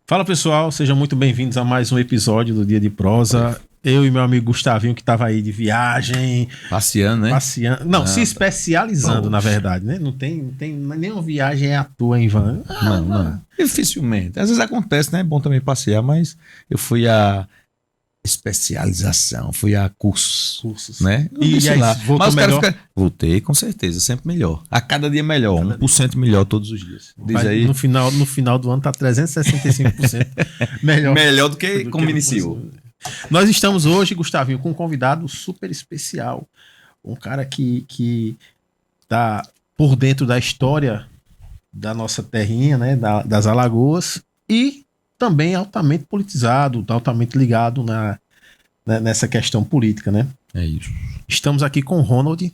Fala pessoal, sejam muito bem-vindos a mais um episódio do Dia de Prosa. Eu e meu amigo Gustavinho, que estava aí de viagem. Passeando, né? Passeando. Não, se especializando, na verdade, né? Não tem nenhuma viagem à toa em van. Não. Dificilmente. Às vezes acontece, né? É bom também passear, mas eu fui a especialização, fui a cursos, né? E aí, lá. voltou mas os caras melhor? ficam... Voltei, com certeza, sempre melhor. A cada dia melhor, 1% melhor todos os dias. Diz Mas aí. no final do ano tá 365% melhor. Melhor do que como iniciou. Nós estamos hoje, Gustavinho, com um convidado super especial. Um cara que tá por dentro da história da nossa terrinha, né? Das Alagoas, e também altamente politizado, altamente ligado nessa questão política, né? É isso. Estamos aqui com o Ronald.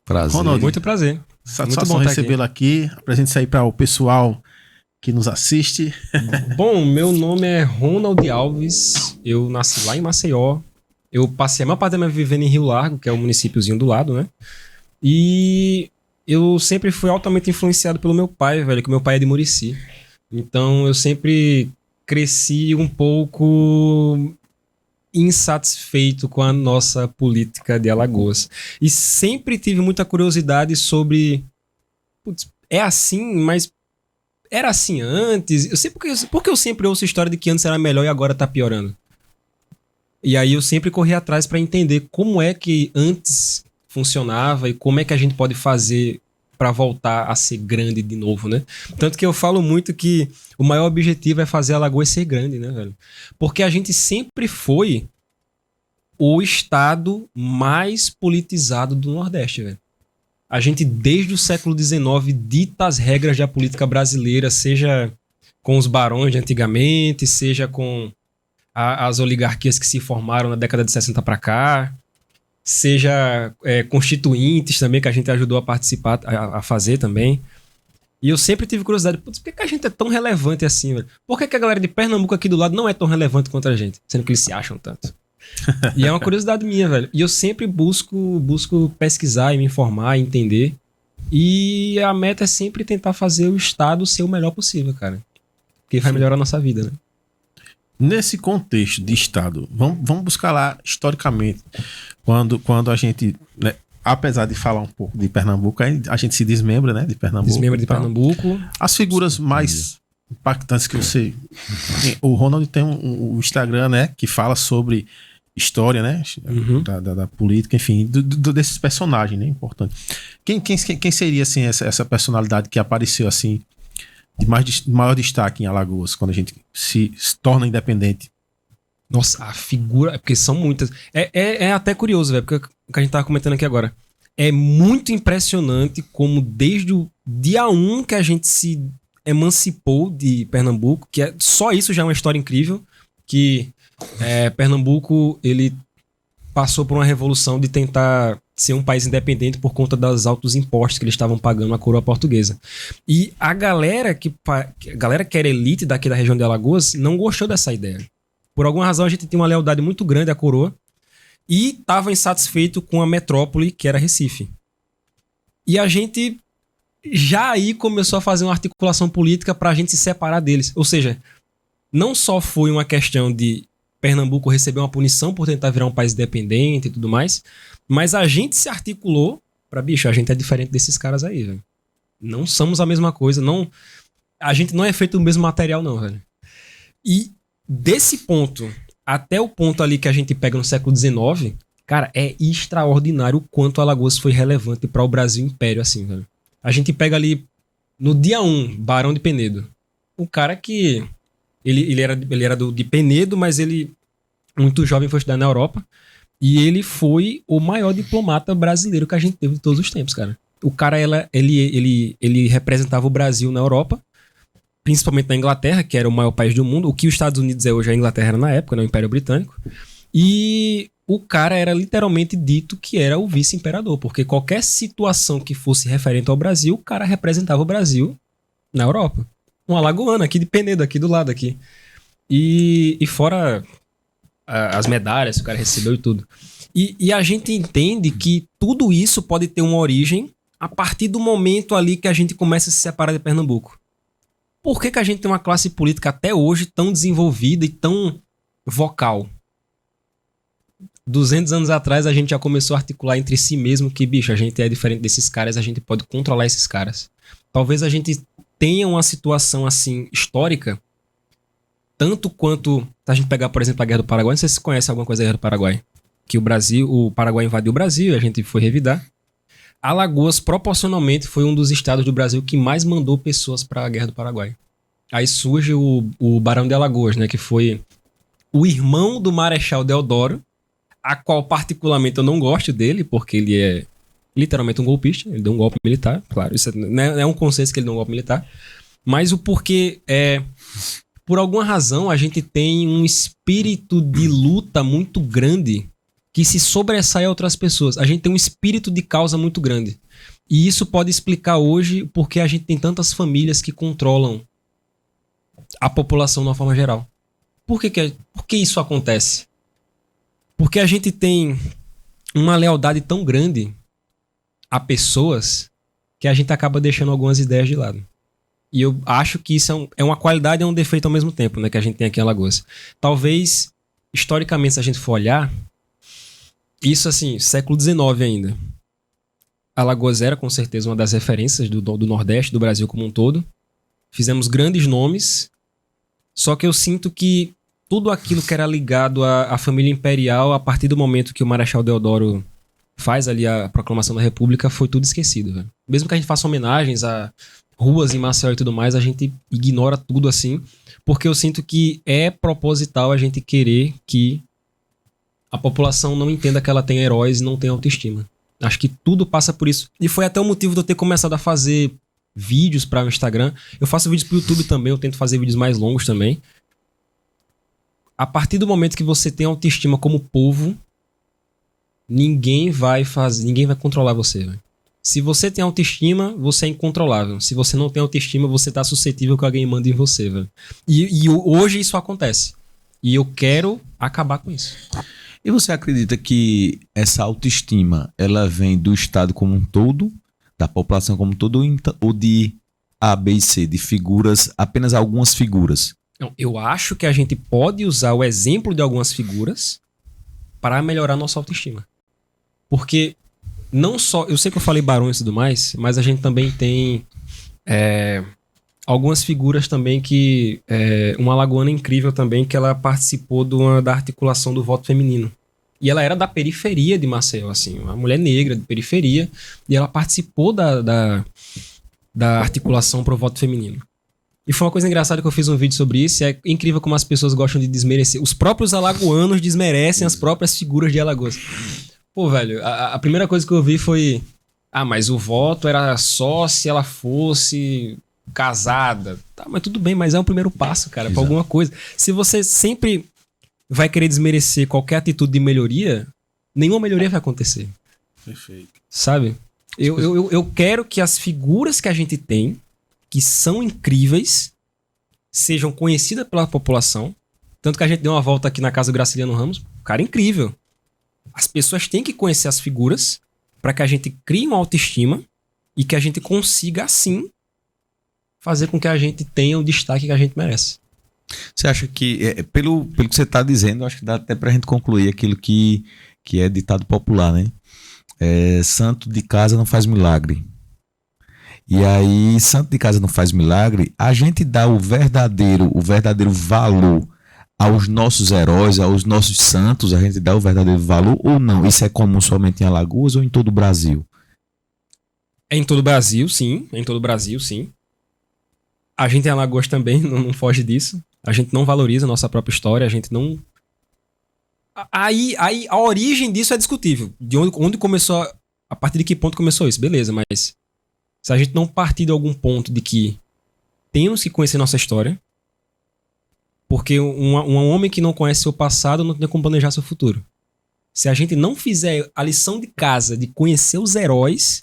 Prazer. Ronald, Muito prazer. satisfação Muito bom recebê-lo aqui. Apresente-se aí para o pessoal que nos assiste. Bom, meu nome é Ronald Alves. Eu nasci lá em Maceió. Eu passei a maior parte da minha vida vivendo em Rio Largo, que é o municípiozinho do lado, né? E eu sempre fui altamente influenciado pelo meu pai, velho, que meu pai é de Murici. Então eu sempre cresci um pouco insatisfeito com a nossa política de Alagoas. E sempre tive muita curiosidade sobre... Putz, é assim, mas era assim antes? Eu sei porque eu sempre ouço a história de que antes era melhor e agora tá piorando. E aí eu sempre corri atrás para entender como é que antes funcionava e como é que a gente pode fazer para voltar a ser grande de novo, né? Tanto que eu falo muito que o maior objetivo é fazer Alagoas ser grande, né, velho? Porque a gente sempre foi o estado mais politizado do Nordeste, velho. A gente, desde o século XIX, dita as regras da política brasileira, seja com os barões de antigamente, seja com as oligarquias que se formaram na década de 60 para cá, seja constituintes também, que a gente ajudou a participar, a fazer também. E eu sempre tive curiosidade, putz, por que a gente é tão relevante assim, velho? Por que a galera de Pernambuco aqui do lado não é tão relevante quanto a gente? Sendo que eles se acham tanto. E é uma curiosidade minha, velho. E eu sempre busco pesquisar e me informar, entender. E a meta é sempre tentar fazer o Estado ser o melhor possível, cara. Porque vai melhorar a nossa vida, né? Nesse contexto de Estado, vamos buscar lá historicamente, quando a gente, né, apesar de falar um pouco de Pernambuco, a gente se desmembra, né, de Pernambuco. Desmembra de Pernambuco. As figuras mais impactantes que você... O Ronald tem um Instagram, né, que fala sobre história, né, da política, enfim, desses personagens, né, importante. Quem seria, assim, essa personalidade que apareceu, assim, de maior destaque em Alagoas, quando a gente se torna independente? Nossa, a figura... Porque são muitas. É até curioso, velho, porque o que a gente tava comentando aqui agora. É muito impressionante como desde o dia 1 que a gente se emancipou de Pernambuco, que só isso já é uma história incrível, que Pernambuco, ele passou por uma revolução de tentar ser um país independente por conta dos altos impostos que eles estavam pagando à coroa portuguesa. E a galera que era elite daqui da região de Alagoas não gostou dessa ideia. Por alguma razão a gente tinha uma lealdade muito grande à coroa e estava insatisfeito com a metrópole, que era Recife. E a gente já aí começou a fazer uma articulação política para a gente se separar deles. Ou seja, não só foi uma questão de Pernambuco receber uma punição por tentar virar um país independente e tudo mais, mas a gente se articulou pra, bicho, a gente é diferente desses caras aí, velho. Não somos a mesma coisa, a gente não é feito do mesmo material, não, velho. E desse ponto até o ponto ali que a gente pega no século XIX, cara, é extraordinário o quanto Alagoas foi relevante para o Brasil Império, assim, velho. A gente pega ali no dia 1, Barão de Penedo. O cara que... Ele era de Penedo, mas ele, muito jovem, foi estudar na Europa. E ele foi o maior diplomata brasileiro que a gente teve de todos os tempos, cara. O cara, ele representava o Brasil na Europa, principalmente na Inglaterra, que era o maior país do mundo. O que os Estados Unidos é hoje, a Inglaterra era na época, né, o Império Britânico. E o cara era literalmente dito que era o vice-imperador, porque qualquer situação que fosse referente ao Brasil, o cara representava o Brasil na Europa. Um alagoano aqui de Penedo, aqui do lado aqui. E fora as medalhas que o cara recebeu e tudo. E a gente entende que tudo isso pode ter uma origem a partir do momento ali que a gente começa a se separar de Pernambuco. Por que a gente tem uma classe política até hoje tão desenvolvida e tão vocal? 200 anos atrás a gente já começou a articular entre si mesmo que, bicho, a gente é diferente desses caras, a gente pode controlar esses caras. Talvez a gente tenha uma situação assim histórica, tanto quanto, se a gente pegar, por exemplo, a Guerra do Paraguai, não sei se você conhece alguma coisa da Guerra do Paraguai, que o Paraguai invadiu o Brasil, a gente foi revidar. Alagoas, proporcionalmente, foi um dos estados do Brasil que mais mandou pessoas para a Guerra do Paraguai. Aí surge o Barão de Alagoas, né, que foi o irmão do Marechal Deodoro, a qual particularmente eu não gosto dele, porque ele é literalmente um golpista, ele deu um golpe militar, claro, isso não é um consenso que ele deu um golpe militar, mas o porquê é, por alguma razão, a gente tem um espírito de luta muito grande que se sobressai a outras pessoas. A gente tem um espírito de causa muito grande. E isso pode explicar hoje porque a gente tem tantas famílias que controlam a população de uma forma geral. Por que isso acontece? Porque a gente tem uma lealdade tão grande a pessoas que a gente acaba deixando algumas ideias de lado. E eu acho que isso é uma qualidade e um defeito ao mesmo tempo, né, que a gente tem aqui em Alagoas. Talvez, historicamente, se a gente for olhar, isso assim, século XIX ainda. Alagoas era com certeza uma das referências do Nordeste, do Brasil como um todo. Fizemos grandes nomes, só que eu sinto que tudo aquilo que era ligado à família imperial, a partir do momento que o Marechal Deodoro faz ali a proclamação da República, foi tudo esquecido, velho. Mesmo que a gente faça homenagens a ruas em Maceió e tudo mais, a gente ignora tudo assim, porque eu sinto que é proposital a gente querer que a população não entenda que ela tem heróis e não tem autoestima. Acho que tudo passa por isso. E foi até o motivo de eu ter começado a fazer vídeos para o Instagram. Eu faço vídeos pro YouTube também, eu tento fazer vídeos mais longos também. A partir do momento que você tem autoestima como povo, ninguém vai controlar você, véio. Se você tem autoestima, você é incontrolável. Se você não tem autoestima, você tá suscetível que alguém mande em você, velho. E hoje isso acontece. E eu quero acabar com isso. E você acredita que essa autoestima, ela vem do Estado como um todo, da população como um todo, ou de A, B e C, de figuras, apenas algumas figuras? Não, eu acho que a gente pode usar o exemplo de algumas figuras para melhorar nossa autoestima. Porque não só... Eu sei que eu falei barões e tudo mais, mas a gente também tem algumas figuras também que... uma alagoana incrível também, que ela participou da articulação do voto feminino. E ela era da periferia de Maceió, assim, uma mulher negra de periferia, e ela participou da articulação pro voto feminino. E foi uma coisa engraçada que eu fiz um vídeo sobre isso, e é incrível como as pessoas gostam de desmerecer. Os próprios alagoanos desmerecem as próprias figuras de Alagoas. Pô, velho, a primeira coisa que eu vi foi... Ah, mas o voto era só se ela fosse casada. Tá, mas tudo bem, mas é um primeiro passo, cara, pra alguma coisa. Se você sempre vai querer desmerecer qualquer atitude de melhoria, nenhuma melhoria vai acontecer. Perfeito. Sabe? Eu quero que as figuras que a gente tem, que são incríveis, sejam conhecidas pela população. Tanto que a gente deu uma volta aqui na casa do Graciliano Ramos. Cara, incrível. As pessoas têm que conhecer as figuras para que a gente crie uma autoestima e que a gente consiga, assim, fazer com que a gente tenha o destaque que a gente merece. Você acha que, pelo que você está dizendo, acho que dá até pra gente concluir aquilo que é ditado popular, né? Santo de casa não faz milagre. E aí, santo de casa não faz milagre, a gente dá o verdadeiro valor aos nossos heróis, aos nossos santos, a gente dá o verdadeiro valor ou não? Isso é comum somente em Alagoas ou em todo o Brasil? É em todo o Brasil, sim. É em todo o Brasil, sim. A gente em Alagoas também não foge disso. A gente não valoriza a nossa própria história, a gente não... Aí a origem disso é discutível. De onde começou... A partir de que ponto começou isso? Beleza, mas... Se a gente não partir de algum ponto de que temos que conhecer nossa história, porque um homem que não conhece seu passado não tem como planejar seu futuro. Se a gente não fizer a lição de casa de conhecer os heróis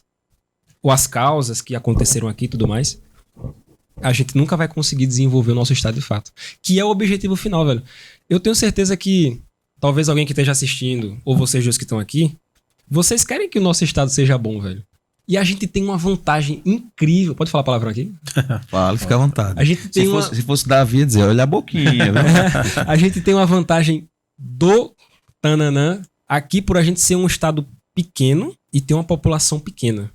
ou as causas que aconteceram aqui e tudo mais, a gente nunca vai conseguir desenvolver o nosso estado de fato. Que é o objetivo final, velho. Eu tenho certeza que talvez alguém que esteja assistindo, ou vocês dois que estão aqui, vocês querem que o nosso estado seja bom, velho. E a gente tem uma vantagem incrível. Pode falar palavrão aqui? Fala, fica à vontade. A gente tem se fosse Davi, ia dizer, olha a boquinha. Viu? A gente tem uma vantagem do Tananã aqui por a gente ser um estado pequeno e ter uma população pequena.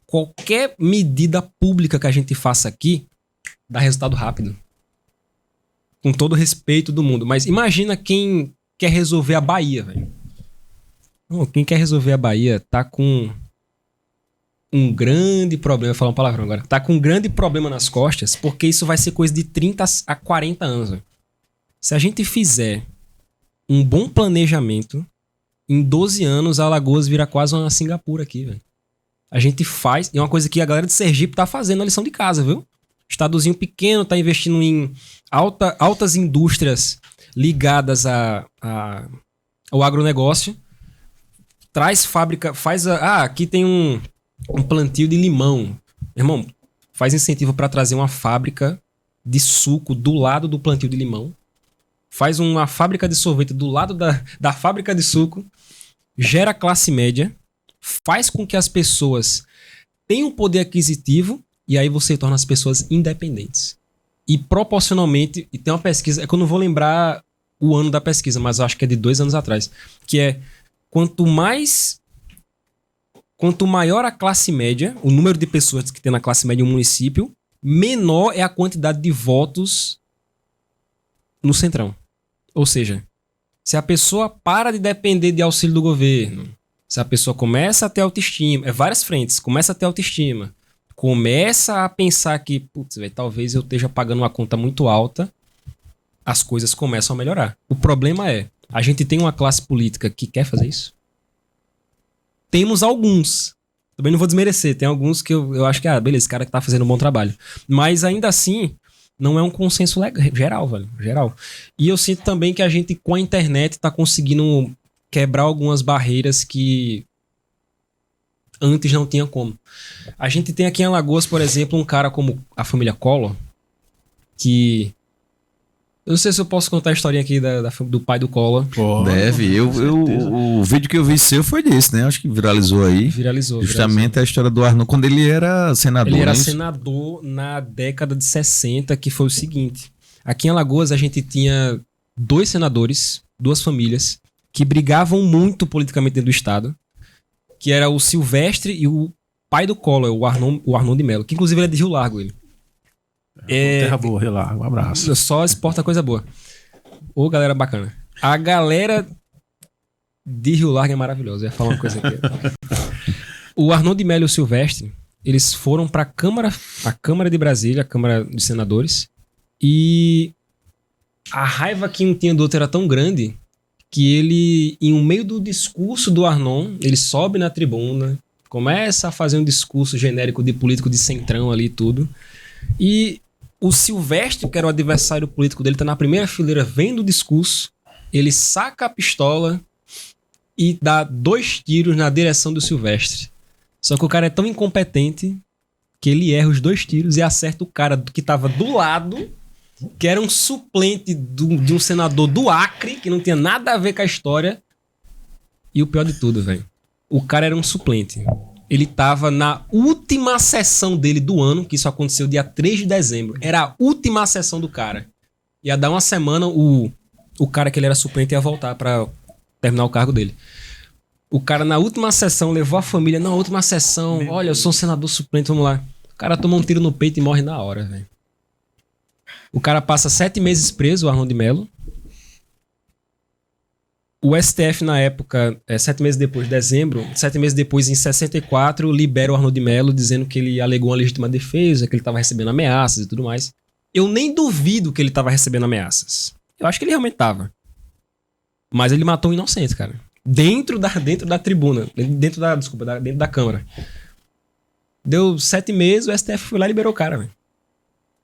Qualquer medida pública que a gente faça aqui dá resultado rápido. Com todo o respeito do mundo. Mas imagina quem quer resolver a Bahia, velho. Quem quer resolver a Bahia tá com um grande problema. Vou falar uma palavrão agora. Tá com um grande problema nas costas, porque isso vai ser coisa de 30 a 40 anos, velho. Se a gente fizer um bom planejamento, em 12 anos a Alagoas vira quase uma Singapura aqui, velho. A gente faz... E é uma coisa que a galera de Sergipe tá fazendo a lição de casa, viu? Estadozinho pequeno tá investindo em altas indústrias ligadas ao agronegócio. Traz fábrica... aqui tem um plantio de limão. Irmão, faz incentivo para trazer uma fábrica de suco do lado do plantio de limão. Faz uma fábrica de sorvete do lado da fábrica de suco. Gera classe média. Faz com que as pessoas tenham poder aquisitivo. E aí você torna as pessoas independentes. E proporcionalmente... E tem uma pesquisa... É que eu não vou lembrar o ano da pesquisa, mas eu acho que é de 2 anos atrás. Que é... Quanto maior a classe média, o número de pessoas que tem na classe média em um município, menor é a quantidade de votos no Centrão. Ou seja, se a pessoa para de depender de auxílio do governo, se a pessoa começa a ter autoestima, várias frentes, começa a ter autoestima, começa a pensar que, putz, véio, talvez eu esteja pagando uma conta muito alta, as coisas começam a melhorar. O problema é, a gente tem uma classe política que quer fazer isso? Temos alguns. Também não vou desmerecer. Tem alguns que eu acho que, beleza, esse cara que tá fazendo um bom trabalho. Mas ainda assim, não é um consenso geral, velho. Geral. E eu sinto também que a gente, com a internet, tá conseguindo quebrar algumas barreiras que antes não tinha como. A gente tem aqui em Alagoas, por exemplo, um cara como a família Collor, que... Eu não sei se eu posso contar a historinha aqui do pai do Collor. Deve. O vídeo que eu vi seu foi desse, né? Acho que viralizou aí. Justamente a história do Arnaud, quando ele era senador. Ele era senador na década de 60, que foi o seguinte. Aqui em Alagoas a gente tinha 2 senadores, 2 famílias, que brigavam muito politicamente dentro do estado, que era o Silvestre e o pai do Collor, o Arnaud de Melo, que inclusive ele é de Rio Largo, ele. Terra boa, Rio Largo, um abraço. Só exporta coisa boa. Ô, galera bacana. A galera de Rio Largo é maravilhosa. Eu ia falar uma coisa aqui. O Arnaud de Melo e o Silvestre, eles foram pra Câmara de Brasília, a Câmara dos Senadores, e a raiva que um tinha do outro era tão grande que ele, em um meio do discurso do Arnaud, ele sobe na tribuna, começa a fazer um discurso genérico de político de centrão ali e tudo, e o Silvestre, que era o adversário político dele, tá na primeira fileira vendo o discurso, ele saca a pistola e dá 2 tiros na direção do Silvestre. Só que o cara é tão incompetente que ele erra os 2 tiros e acerta o cara que tava do lado, que era um suplente de um senador do Acre, que não tinha nada a ver com a história. E o pior de tudo, velho, o cara era um suplente. Ele tava na última sessão dele do ano, que isso aconteceu dia 3 de dezembro. Era a última sessão do cara. Ia dar uma semana, o cara que ele era suplente ia voltar pra terminar o cargo dele. O cara na última sessão levou a família na última sessão. Olha, eu sou um senador suplente, vamos lá. O cara toma um tiro no peito e morre na hora, velho. O cara passa 7 meses preso, o Arnaud de Melo. O STF, na época, 7 meses depois, de dezembro, 7 meses depois, em 64, libera o Arnaud de Melo, dizendo que ele alegou uma legítima defesa, que ele estava recebendo ameaças e tudo mais. Eu nem duvido que ele estava recebendo ameaças. Eu acho que ele realmente estava. Mas ele matou um inocente, cara. Dentro da tribuna. Dentro da Câmara. Deu 7 meses, o STF foi lá e liberou o cara, velho.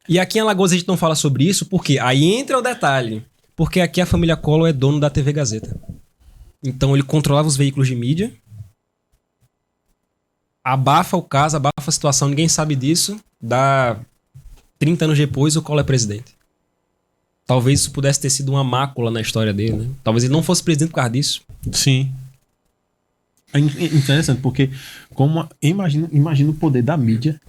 E aqui em Alagoas a gente não fala sobre isso, porque aí entra o detalhe. Porque aqui a família Collor é dono da TV Gazeta. Então ele controlava os veículos de mídia. Abafa o caso, abafa a situação, ninguém sabe disso. Dá 30 anos depois, o Collor é presidente. Talvez isso pudesse ter sido uma mácula na história dele, né? Talvez ele não fosse presidente por causa disso. Sim. É interessante, porque imagina o poder da mídia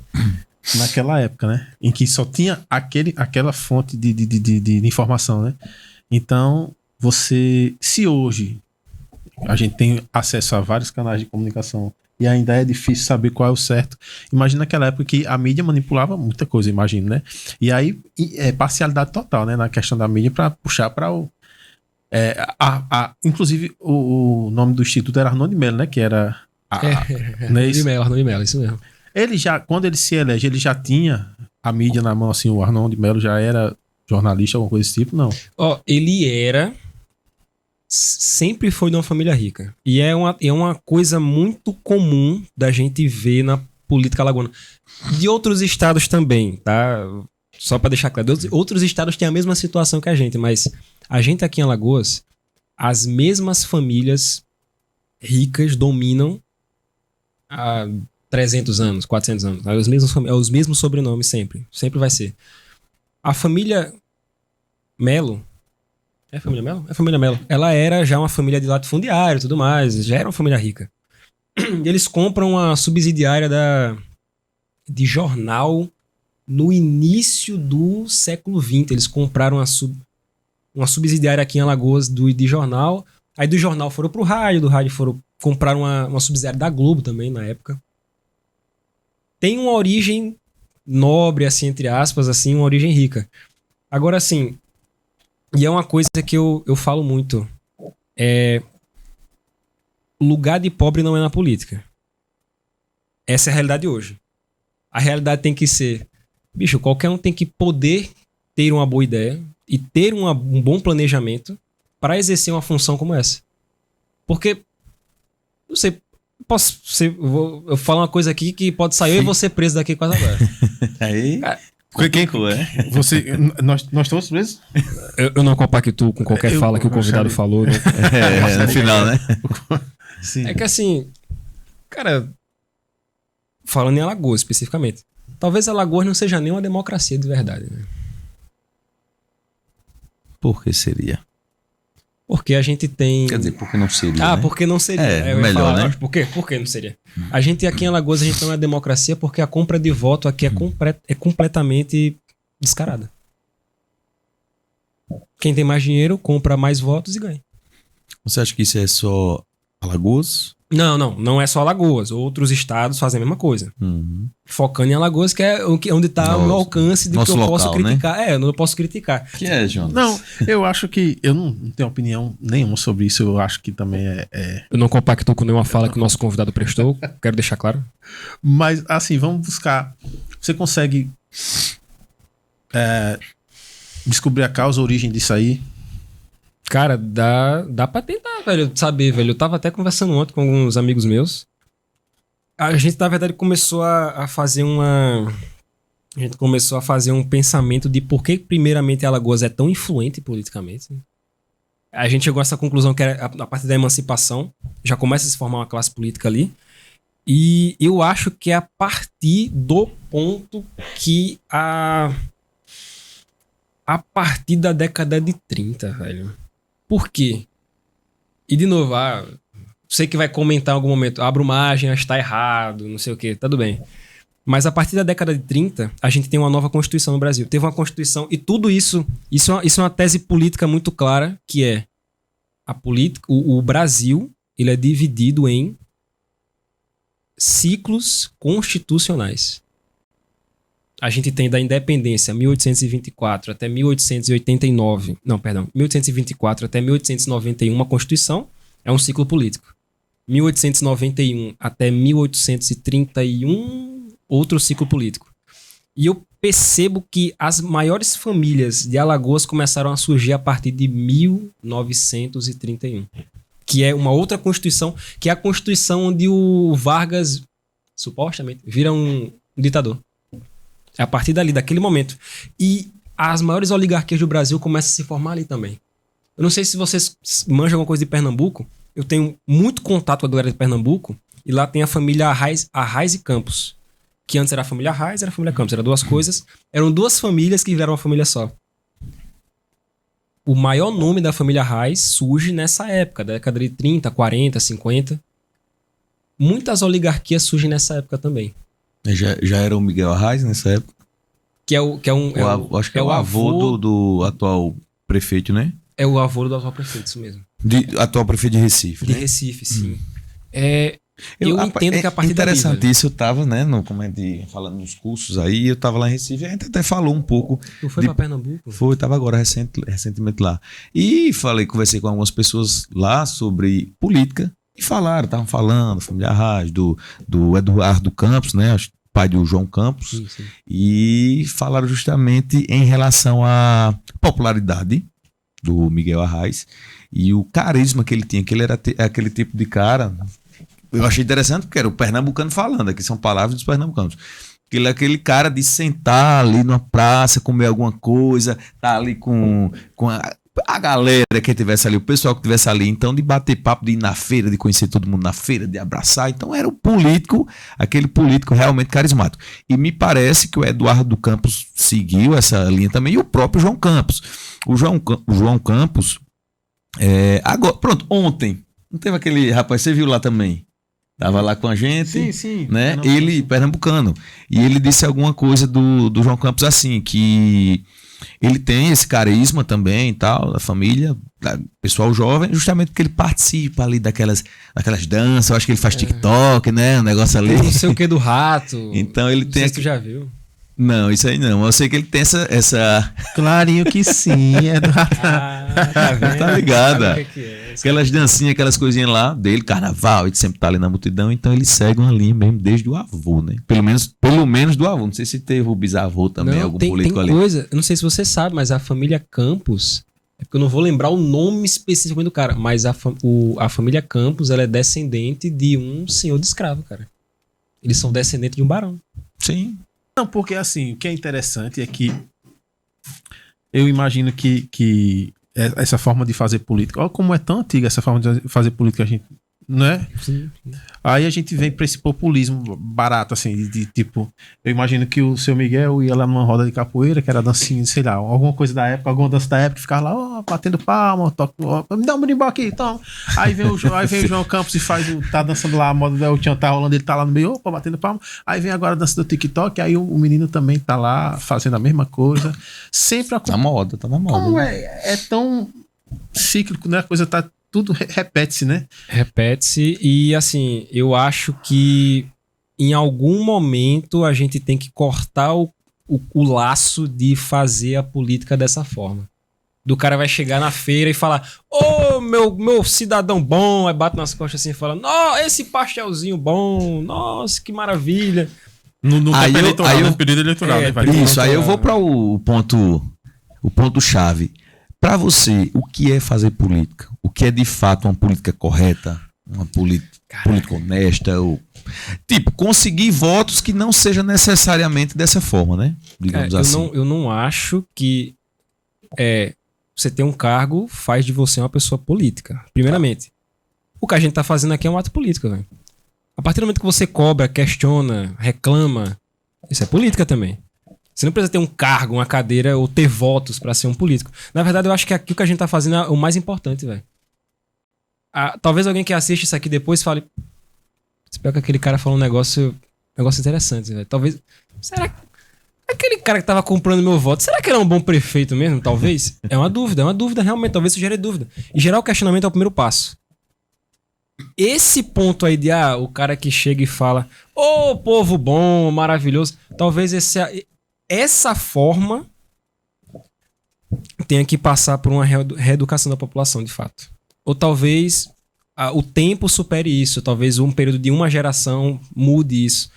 naquela época, né? Em que só tinha aquela fonte de informação, né? Então, se hoje a gente tem acesso a vários canais de comunicação e ainda é difícil saber qual é o certo, imagina naquela época que a mídia manipulava muita coisa, imagino, né? E aí, parcialidade total, né? Na questão da mídia para puxar para o... inclusive, o nome do instituto era Arnon de Mello, né? Que era... Arnon de Mello, isso mesmo. Ele já, quando ele se elege, ele já tinha a mídia na mão, assim, o Arnon de Mello já era jornalista, alguma coisa desse tipo, não? Ele sempre foi de uma família rica. E é uma coisa muito comum da gente ver na política alagoana. De outros estados também, tá? Só pra deixar claro, outros estados têm a mesma situação que a gente, mas a gente aqui em Alagoas, as mesmas famílias ricas dominam há 300 anos, 400 anos. É os mesmos sobrenomes sempre. Sempre vai ser. A família Melo... É a família Melo? É a família Melo. Ela era já uma família de latifundiário e tudo mais. Já era uma família rica. E eles compram a subsidiária de jornal no início do século XX. Eles compraram uma subsidiária aqui em Alagoas de jornal. Aí do jornal foram pro rádio, do rádio compraram uma subsidiária da Globo também na época. Tem uma origem nobre, assim, entre aspas, assim, uma origem rica. Agora, assim, e é uma coisa que eu falo muito, lugar de pobre não é na política. Essa é a realidade hoje. A realidade tem que ser, bicho, qualquer um tem que poder ter uma boa ideia e ter um bom planejamento para exercer uma função como essa. Porque, não sei, eu falo uma coisa aqui que pode sair eu e você preso daqui quase agora. Aí... Quem é? Nós estamos presos? Eu não compactuo com qualquer fala que o convidado falou. Né? No final, né? Sim. É que assim, cara, falando em Alagoas especificamente, talvez Alagoas não seja nem uma democracia de verdade. Né? Por que seria? Porque a gente tem... Quer dizer, por que não seria, né? Porque não seria. Melhor, né? Por quê? Por que não seria? A gente aqui em Alagoas, a gente não é democracia porque a compra de voto aqui é completamente descarada. Quem tem mais dinheiro compra mais votos e ganha. Você acha que isso é só Alagoas? Não é só Alagoas. Outros estados fazem a mesma coisa. Uhum. Focando em Alagoas, que é onde está o alcance de que eu posso criticar. Né? Eu não posso criticar. Que é, Jonas? Não, eu acho que... Eu não tenho opinião nenhuma sobre isso. Eu acho que também Eu não compactuo com nenhuma fala que o nosso convidado prestou. Quero deixar claro. Mas, assim, vamos buscar... Você consegue descobrir a causa, a origem disso aí? Cara, dá pra tentar, velho, saber, velho. Eu tava até conversando ontem com alguns amigos meus. A gente, na verdade, começou a fazer A gente começou a fazer um pensamento de por que, primeiramente, Alagoas é tão influente politicamente. A gente chegou a essa conclusão que era a partir da emancipação. Já começa a se formar uma classe política ali. E eu acho que é a partir do ponto que a partir da década de 30, velho. Por quê? E de novo, sei que vai comentar em algum momento, abro margem, acho que tá errado, não sei o quê, tudo bem. Mas a partir da década de 30, a gente tem uma nova Constituição no Brasil. Teve uma Constituição e tudo isso é uma tese política muito clara, que é a política, o Brasil, ele é dividido em ciclos constitucionais. A gente tem da independência 1824 até 1889. Não, perdão. 1824 até 1891, uma Constituição. É um ciclo político. 1891 até 1831, outro ciclo político. E eu percebo que as maiores famílias de Alagoas começaram a surgir a partir de 1931. Que é uma outra Constituição, que é a Constituição onde o Vargas, supostamente, vira um ditador. É a partir dali, daquele momento. E as maiores oligarquias do Brasil começam a se formar ali também. Eu não sei se vocês manjam alguma coisa de Pernambuco. Eu tenho muito contato com a galera de Pernambuco. E lá tem a família Arraes e Campos. Que antes era a família Arraes, era a família Campos. Eram duas coisas. Eram duas famílias que viraram uma família só. O maior nome da família Arraes surge nessa época. Da década de 30, 40, 50. muitas oligarquias surgem nessa época também. Já era o Miguel Arraes nessa época? Acho que é o avô do atual prefeito, né? É o avô do atual prefeito, isso mesmo. Atual prefeito de Recife. De Recife, sim. Eu entendo que a partir daí... Interessante isso, eu tava, né, falando nos cursos aí, eu tava lá em Recife, a gente até falou um pouco... Tu foi pra Pernambuco? Foi, tava agora recentemente lá. E conversei com algumas pessoas lá sobre política, e estavam falando, família Arraes, do Eduardo Campos, né, pai do João Campos, Sim. E falaram justamente em relação à popularidade do Miguel Arraes e o carisma que ele tinha, que ele era aquele tipo de cara. Eu achei interessante porque era o pernambucano falando, aqui são palavras dos pernambucanos. Ele é aquele cara de sentar ali numa praça, comer alguma coisa, tá ali com a galera que tivesse ali, o pessoal que tivesse ali, então de bater papo, de ir na feira, de conhecer todo mundo na feira, de abraçar. Então era aquele político realmente carismático. E me parece que o Eduardo Campos seguiu essa linha também, e o próprio João Campos. O João Campos, agora, pronto, ontem, não teve aquele rapaz, você viu lá também? Tava lá com a gente, sim, né? Ele, pernambucano. E ele disse alguma coisa do João Campos assim, que ele tem esse carisma também e tal, da família, pessoal jovem, justamente porque ele participa ali daquelas danças, eu acho que ele faz TikTok, né? Um negócio ali. Não sei o que do rato. Então ele tem. Não sei se tu já viu. Não, isso aí não. Eu sei que ele tem essa... Clarinho que sim, é do tá ligado? Aquelas dancinhas, aquelas coisinhas lá dele, carnaval, ele sempre tá ali na multidão, então ele segue uma linha mesmo desde o avô, né? Pelo menos do avô. Não sei se teve o bisavô também, algum político ali. Tem coisa, eu não sei se você sabe, mas a família Campos, é porque eu não vou lembrar o nome específico do cara, mas a família Campos, ela é descendente de um senhor de escravo, cara. Eles são descendentes de um barão. Sim. Não, porque assim, o que é interessante é que eu imagino que essa forma de fazer política, olha como é tão antiga essa forma de fazer política, a gente, não é? Sim. Aí a gente vem pra esse populismo barato, assim, de tipo, eu imagino que o seu Miguel ia lá numa roda de capoeira, que era dancinha, sei lá, alguma coisa da época, alguma dança da época, ficava lá, batendo palma, me dá um berimbau aqui, então. Aí vem o João Campos e tá dançando lá, a moda do El-Chan tá rolando, ele tá lá no meio, batendo palma. Aí vem agora a dança do TikTok, aí o menino também tá lá, fazendo a mesma coisa. Sempre tá na moda. Como é tão cíclico, né? A coisa tá... Tudo repete-se, né? Repete-se e, assim, eu acho que em algum momento a gente tem que cortar o laço de fazer a política dessa forma. Do cara vai chegar na feira e falar: ô, meu cidadão bom, aí bate nas costas assim e fala: ó, esse pastelzinho bom, nossa, que maravilha. No período eleitoral, né? Isso, aí eu vou para o ponto chave. Para você, o que é fazer política? O que é de fato uma política correta? Uma política honesta? Tipo, conseguir votos que não seja necessariamente dessa forma, né? Digamos assim. Eu não acho que você ter um cargo faz de você uma pessoa política. Primeiramente, o que a gente tá fazendo aqui é um ato político, velho. A partir do momento que você cobra, questiona, reclama, isso é política também. Você não precisa ter um cargo, uma cadeira ou ter votos pra ser um político. Na verdade, eu acho que aqui o que a gente tá fazendo é o mais importante, velho. Talvez alguém que assiste isso aqui depois fale: espero que aquele cara falou um negócio interessante, velho. Talvez... Será que aquele cara que tava comprando meu voto, será que ele é um bom prefeito mesmo? Talvez. É uma dúvida realmente. Talvez isso gere dúvida. E gerar o questionamento é o primeiro passo. Esse ponto aí de o cara que chega e fala: ô, povo bom, maravilhoso. Talvez essa forma tenha que passar por uma reeducação da população, de fato. Ou talvez o tempo supere isso. Talvez um período de uma geração mude isso.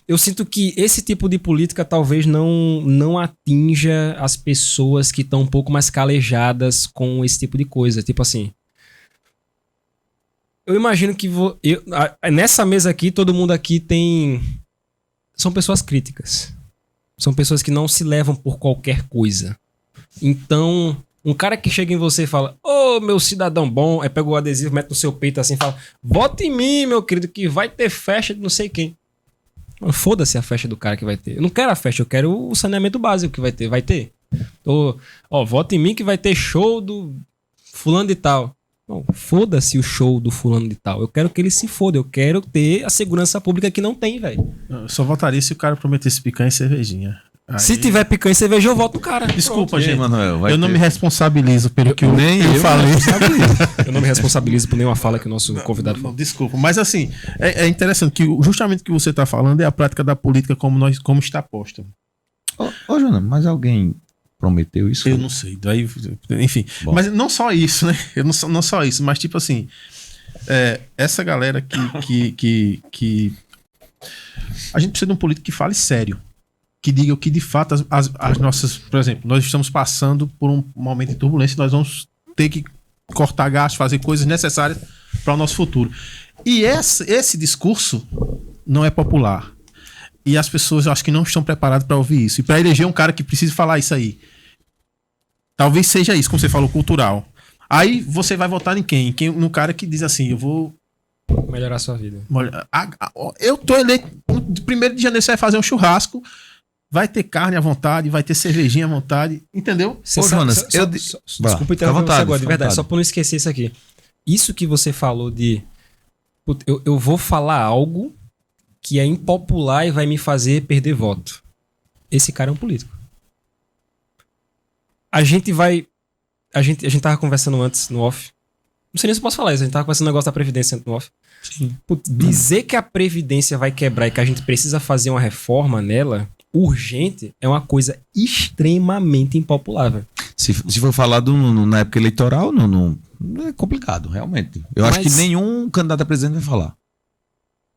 Eu sinto que esse tipo de política talvez não atinja as pessoas que estão um pouco mais calejadas com esse tipo de coisa. Tipo assim, eu imagino que nessa mesa aqui, todo mundo aqui são pessoas críticas. São pessoas que não se levam por qualquer coisa. Então, um cara que chega em você e fala: ô, meu cidadão bom, aí pega o adesivo, mete no seu peito assim e fala: vota em mim, meu querido, que vai ter festa de não sei quem. Mano, foda-se a festa do cara que vai ter. Eu não quero a festa, eu quero o saneamento básico que vai ter. Vai ter. Vota em mim que vai ter show do fulano de tal. Não, foda-se o show do fulano de tal. Eu quero que ele se foda. Eu quero ter a segurança pública que não tem, velho. Eu só votaria se o cara prometesse picanha e cervejinha. Aí... Se tiver picanha e cerveja, eu voto no cara. Desculpa, gente. Manuel, Eu não me responsabilizo pelo que eu falei. Eu não me responsabilizo por nenhuma fala que o nosso convidado falou. Desculpa, mas assim, é interessante que justamente o que você está falando é a prática da política como está posta. Ô, Jonas, mas alguém prometeu isso? Eu não sei. Daí, enfim. Bom. Mas não só isso, né? Não só isso, mas tipo assim, essa galera que a gente precisa de um político que fale sério. Que diga o que de fato as nossas... Por exemplo, nós estamos passando por um momento de turbulência e nós vamos ter que cortar gastos, fazer coisas necessárias para o nosso futuro. E esse discurso não é popular. E as pessoas, eu acho que não estão preparadas para ouvir isso. E para eleger um cara que precisa falar isso aí. Talvez seja isso, como você falou, cultural. Aí você vai votar em quem? No cara que diz assim, eu vou... melhorar a sua vida. Eu tô eleito... No 1º de janeiro você vai fazer um churrasco... Vai ter carne à vontade, vai ter cervejinha à vontade, entendeu? Ô, Jonas, desculpa interromper você agora, de verdade, só pra não esquecer isso aqui. Isso que você falou de... Eu vou falar algo que é impopular e vai me fazer perder voto. Esse cara é um político. A gente tava conversando antes no off. Não sei nem se eu posso falar isso, a gente tava conversando um negócio da Previdência no off. Dizer que a Previdência vai quebrar e que a gente precisa fazer uma reforma nela... urgente é uma coisa extremamente impopular, velho. Se for falar na época eleitoral, não é complicado, realmente. Eu acho que nenhum candidato a presidente vai falar.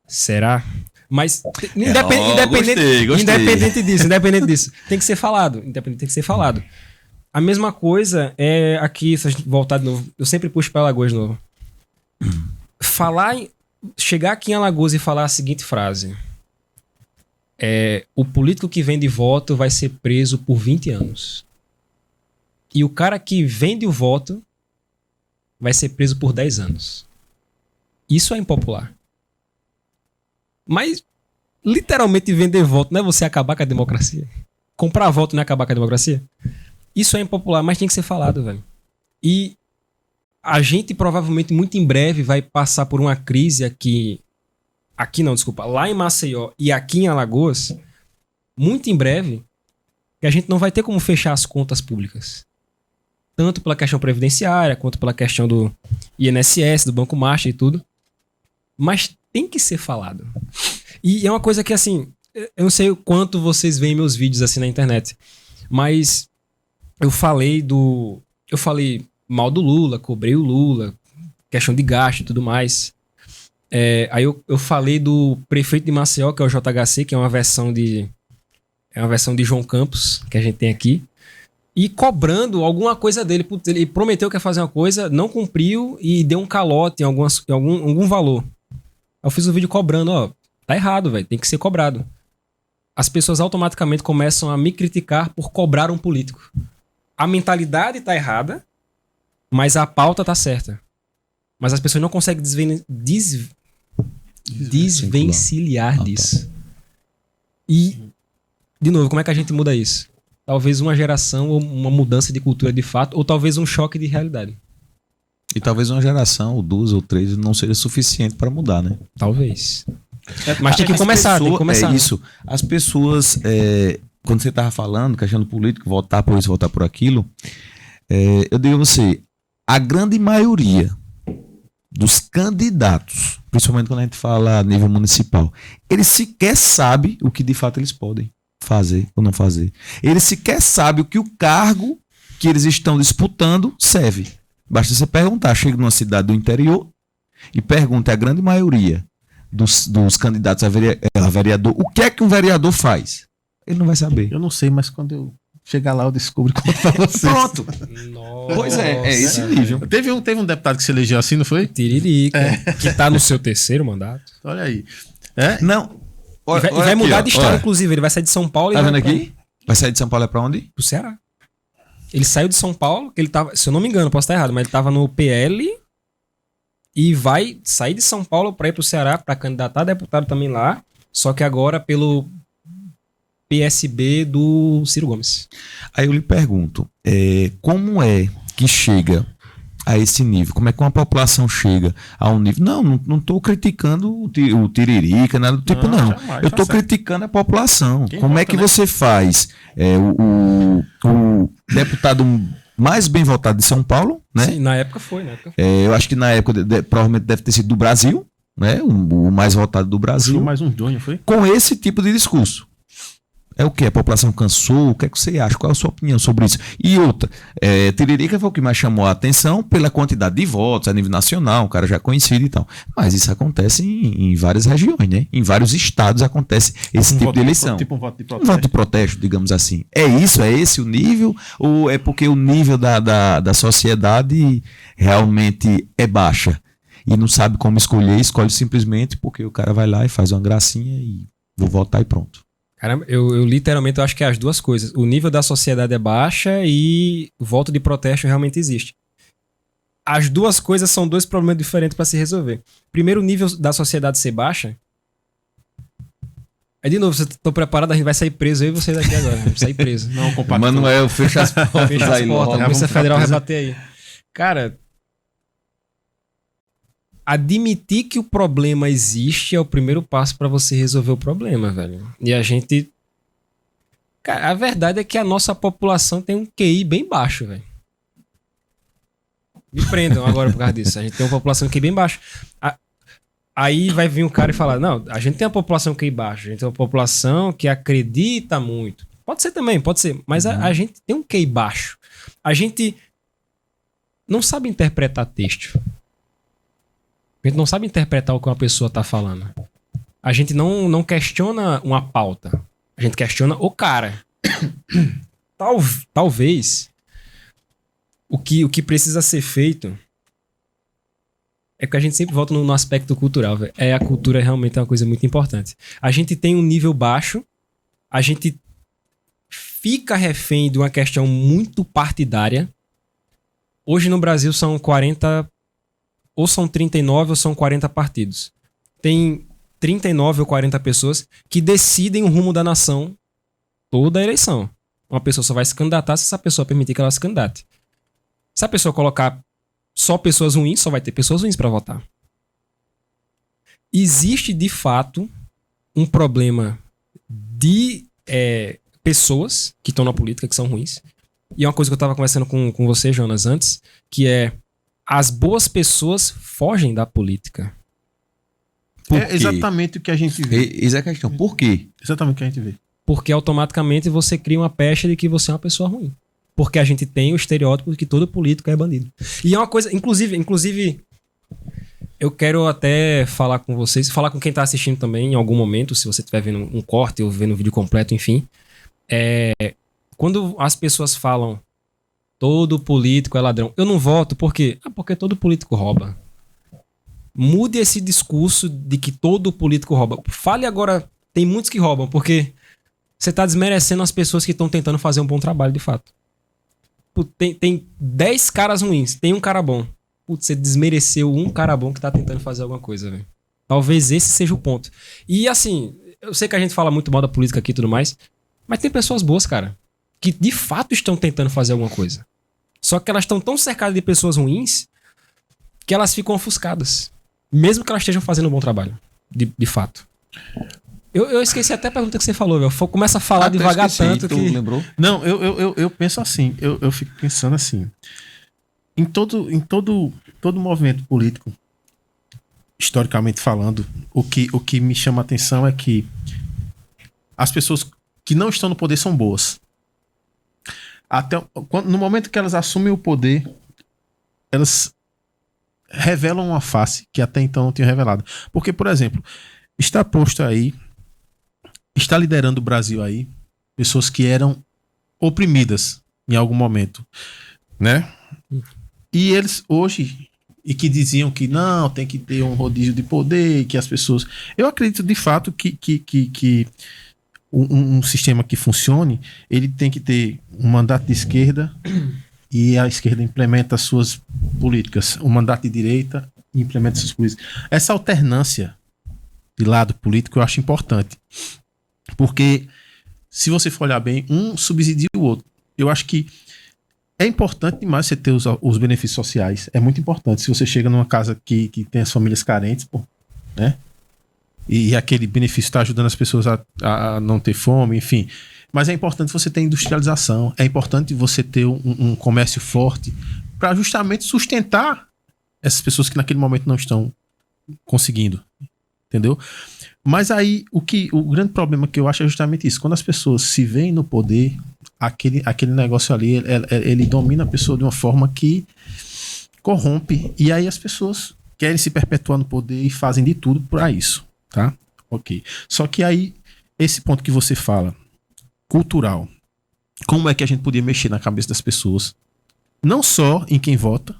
Será? Mas independente disso, tem que ser falado. A mesma coisa é aqui, se a gente voltar de novo, eu sempre puxo para Alagoas de novo. Chegar aqui em Alagoas e falar a seguinte frase... o político que vende voto vai ser preso por 20 anos. E o cara que vende o voto vai ser preso por 10 anos. Isso é impopular. Mas, literalmente, vender voto não é você acabar com a democracia. Comprar voto não é acabar com a democracia. Isso é impopular, mas tem que ser falado, velho. E a gente provavelmente, muito em breve, vai passar por uma crise aqui... lá em Maceió e aqui em Alagoas, muito em breve, que a gente não vai ter como fechar as contas públicas. Tanto pela questão previdenciária, quanto pela questão do INSS, do Banco Marcha e tudo. Mas tem que ser falado. E é uma coisa que, assim, eu não sei o quanto vocês veem meus vídeos assim na internet, mas eu falei mal do Lula, cobrei o Lula, questão de gasto e tudo mais. Aí eu falei do prefeito de Maceió, que é o JHC, que é uma versão de João Campos, que a gente tem aqui, e cobrando alguma coisa dele. Putz, ele prometeu que ia fazer uma coisa, não cumpriu e deu um calote em algum valor. Eu fiz um vídeo cobrando, tá errado, velho, tem que ser cobrado. As pessoas automaticamente começam a me criticar por cobrar um político. A mentalidade tá errada, mas a pauta tá certa. Mas as pessoas não conseguem desvencilhar disso. E, de novo, como é que a gente muda isso? Talvez uma geração ou uma mudança de cultura de fato, ou talvez um choque de realidade. E talvez uma geração, ou 2 ou 3, não seja suficiente para mudar, né? Talvez. Mas tem que começar, É isso. As pessoas, quando você estava falando, questão do político, votar por isso, votar por aquilo, eu digo a você, a grande maioria dos candidatos, principalmente quando a gente fala a nível municipal, eles sequer sabem o que de fato eles podem fazer ou não fazer. Eles sequer sabem o que o cargo que eles estão disputando serve. Basta você perguntar, chega numa cidade do interior e pergunta a grande maioria dos candidatos a vereador, o que é que um vereador faz? Ele não vai saber. Eu não sei, mas quando eu chegar lá eu descubro e conto pra vocês. Pronto. Nossa. Pois é esse nível. Teve um deputado que se elegeu assim, não foi? Tiririca, que tá no seu 3º mandato. Olha aí. Não. Vai mudar de estado, inclusive. Ele vai sair de São Paulo e vai vendo aqui? Vai sair de São Paulo pra onde? Pro Ceará. Ele saiu de São Paulo, que ele tava, se eu não me engano, posso estar errado, mas ele tava no PL e vai sair de São Paulo pra ir pro Ceará pra candidatar a deputado também lá, só que agora pelo PSB do Ciro Gomes. Aí eu lhe pergunto, como é que chega a esse nível? Como é que uma população chega a um nível? Não estou criticando o Tiririca, nada do tipo, não. Jamais, eu estou tá certo. criticando a população. Quem Como é vota, que né? você faz o deputado mais bem votado de São Paulo, né? Sim, na época foi. Eu acho que na época provavelmente deve ter sido do Brasil, né? O mais votado do Foi Brasil, mais um dono, foi? com esse tipo de discurso. É o que? A população cansou? O que é que você acha? Qual é a sua opinião sobre isso? E outra, Tiririca foi o que mais chamou a atenção pela quantidade de votos a nível nacional, um cara já conhecido e tal. Mas isso acontece em várias regiões, né? Em vários estados acontece esse tipo voto de eleição. Tipo um voto de Um protesto. voto de protesto, digamos assim. É isso? É esse o nível? Ou é porque o nível da sociedade realmente é baixa? E não sabe como escolher, escolhe simplesmente porque o cara vai lá e faz uma gracinha e vou votar e pronto. Caramba, eu literalmente acho que é as duas coisas. O nível da sociedade é baixa e o voto de protesto realmente existe. As duas coisas são dois problemas diferentes para se resolver. Primeiro, o nível da sociedade ser baixa. Aí, de novo, você tô preparado, a gente vai sair preso, eu e você daqui agora. Vamos sair preso. Não, compacto. Manuel, fecha as portas Fecha as aí portas, logo. a Polícia vamos Federal ficar vai preso. bater aí. Cara, admitir que o problema existe é o primeiro passo pra você resolver o problema, velho. E a gente... Cara, a verdade é que a nossa população tem um QI bem baixo, velho. Me prendam agora por causa disso. A gente tem uma população QI bem baixa. Aí vai vir um cara e falar, não, a gente tem uma população QI baixa, a gente tem uma população que acredita muito. Pode ser também, pode ser. Mas a gente tem um QI baixo. A gente não sabe interpretar texto. A gente não sabe interpretar o que uma pessoa tá falando. A gente não questiona uma pauta. A gente questiona o cara. Talvez o que precisa ser feito é que a gente sempre volta no aspecto cultural, velho. A cultura realmente é uma coisa muito importante. A gente tem um nível baixo, a gente fica refém de uma questão muito partidária. Hoje no Brasil são 40, ou são 39 ou são 40 partidos. Tem 39 ou 40 pessoas que decidem o rumo da nação toda a eleição. Uma pessoa só vai se candidatar se essa pessoa permitir que ela se candidate. Se a pessoa colocar só pessoas ruins, só vai ter pessoas ruins para votar. Existe, de fato, um problema de pessoas que estão na política, que são ruins. E é uma coisa que eu estava conversando com você, Jonas, antes, que é as boas pessoas fogem da política. Por É quê? exatamente o que a gente vê. Essa é a questão. Por quê? Exatamente o que a gente vê. Porque automaticamente você cria uma pecha de que você é uma pessoa ruim. Porque a gente tem o estereótipo de que todo político é bandido. E é uma coisa, inclusive, eu quero até falar com vocês, falar com quem tá assistindo também em algum momento, se você estiver vendo um corte ou vendo um vídeo completo, enfim. Quando as pessoas falam todo político é ladrão, eu não voto, por quê? Porque todo político rouba. Mude esse discurso de que todo político rouba. Fale agora, tem muitos que roubam, porque você tá desmerecendo as pessoas que estão tentando fazer um bom trabalho, de fato. Tem 10 caras ruins, tem um cara bom. Putz, você desmereceu um cara bom que tá tentando fazer alguma coisa, velho. Talvez esse seja o ponto. E assim, eu sei que a gente fala muito mal da política aqui e tudo mais, mas tem pessoas boas, cara, que de fato estão tentando fazer alguma coisa. Só que elas estão tão cercadas de pessoas ruins que elas ficam ofuscadas. Mesmo que elas estejam fazendo um bom trabalho. De fato. Eu esqueci até a pergunta que você falou, velho. Começa a falar devagar tanto tu que... lembrou? Não, eu penso assim, eu fico pensando assim. Em todo movimento político, historicamente falando, o que me chama a atenção é que as pessoas que não estão no poder são boas. No momento que elas assumem o poder, elas revelam uma face que até então não tinham revelado. Porque, por exemplo, está posto aí, está liderando o Brasil aí, pessoas que eram oprimidas em algum momento, né? E eles hoje, e que diziam que não, tem que ter um rodízio de poder, que as pessoas... Eu acredito de fato que um sistema que funcione, ele tem que ter um mandato de esquerda e a esquerda implementa as suas políticas. O mandato de direita implementa suas políticas. Essa alternância de lado político eu acho importante. Porque se você for olhar bem, um subsidia o outro. Eu acho que é importante demais você ter os benefícios sociais. É muito importante. Se você chega numa casa que tem as famílias carentes, pô, né? E aquele benefício está ajudando as pessoas a não ter fome, enfim. Mas é importante você ter industrialização. É importante você ter um comércio forte para justamente sustentar essas pessoas que naquele momento não estão conseguindo. Entendeu? Mas aí, o grande problema que eu acho é justamente isso. Quando as pessoas se veem no poder, aquele negócio ali, ele domina a pessoa de uma forma que corrompe. E aí as pessoas querem se perpetuar no poder e fazem de tudo para isso, tá? Ok. Só que aí, esse ponto que você fala, cultural, como é que a gente podia mexer na cabeça das pessoas, não só em quem vota,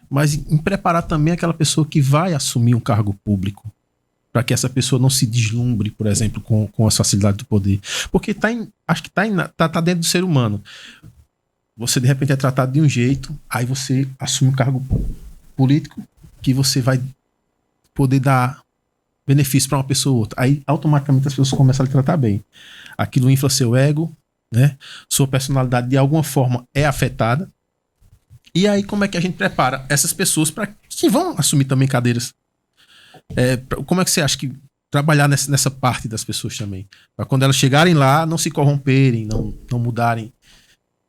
mas em preparar também aquela pessoa que vai assumir um cargo público, para que essa pessoa não se deslumbre, por exemplo, com as facilidades do poder. Porque acho que tá dentro do ser humano. Você, de repente, é tratado de um jeito, aí você assume um cargo político que você vai poder dar benefício para uma pessoa ou outra. Aí, automaticamente, as pessoas começam a lhe tratar bem. Aquilo infla seu ego, né? Sua personalidade, de alguma forma, é afetada. E aí, como é que a gente prepara essas pessoas para que vão assumir também cadeiras? Como é que você acha que trabalhar nessa parte das pessoas também? Para quando elas chegarem lá, não se corromperem, não mudarem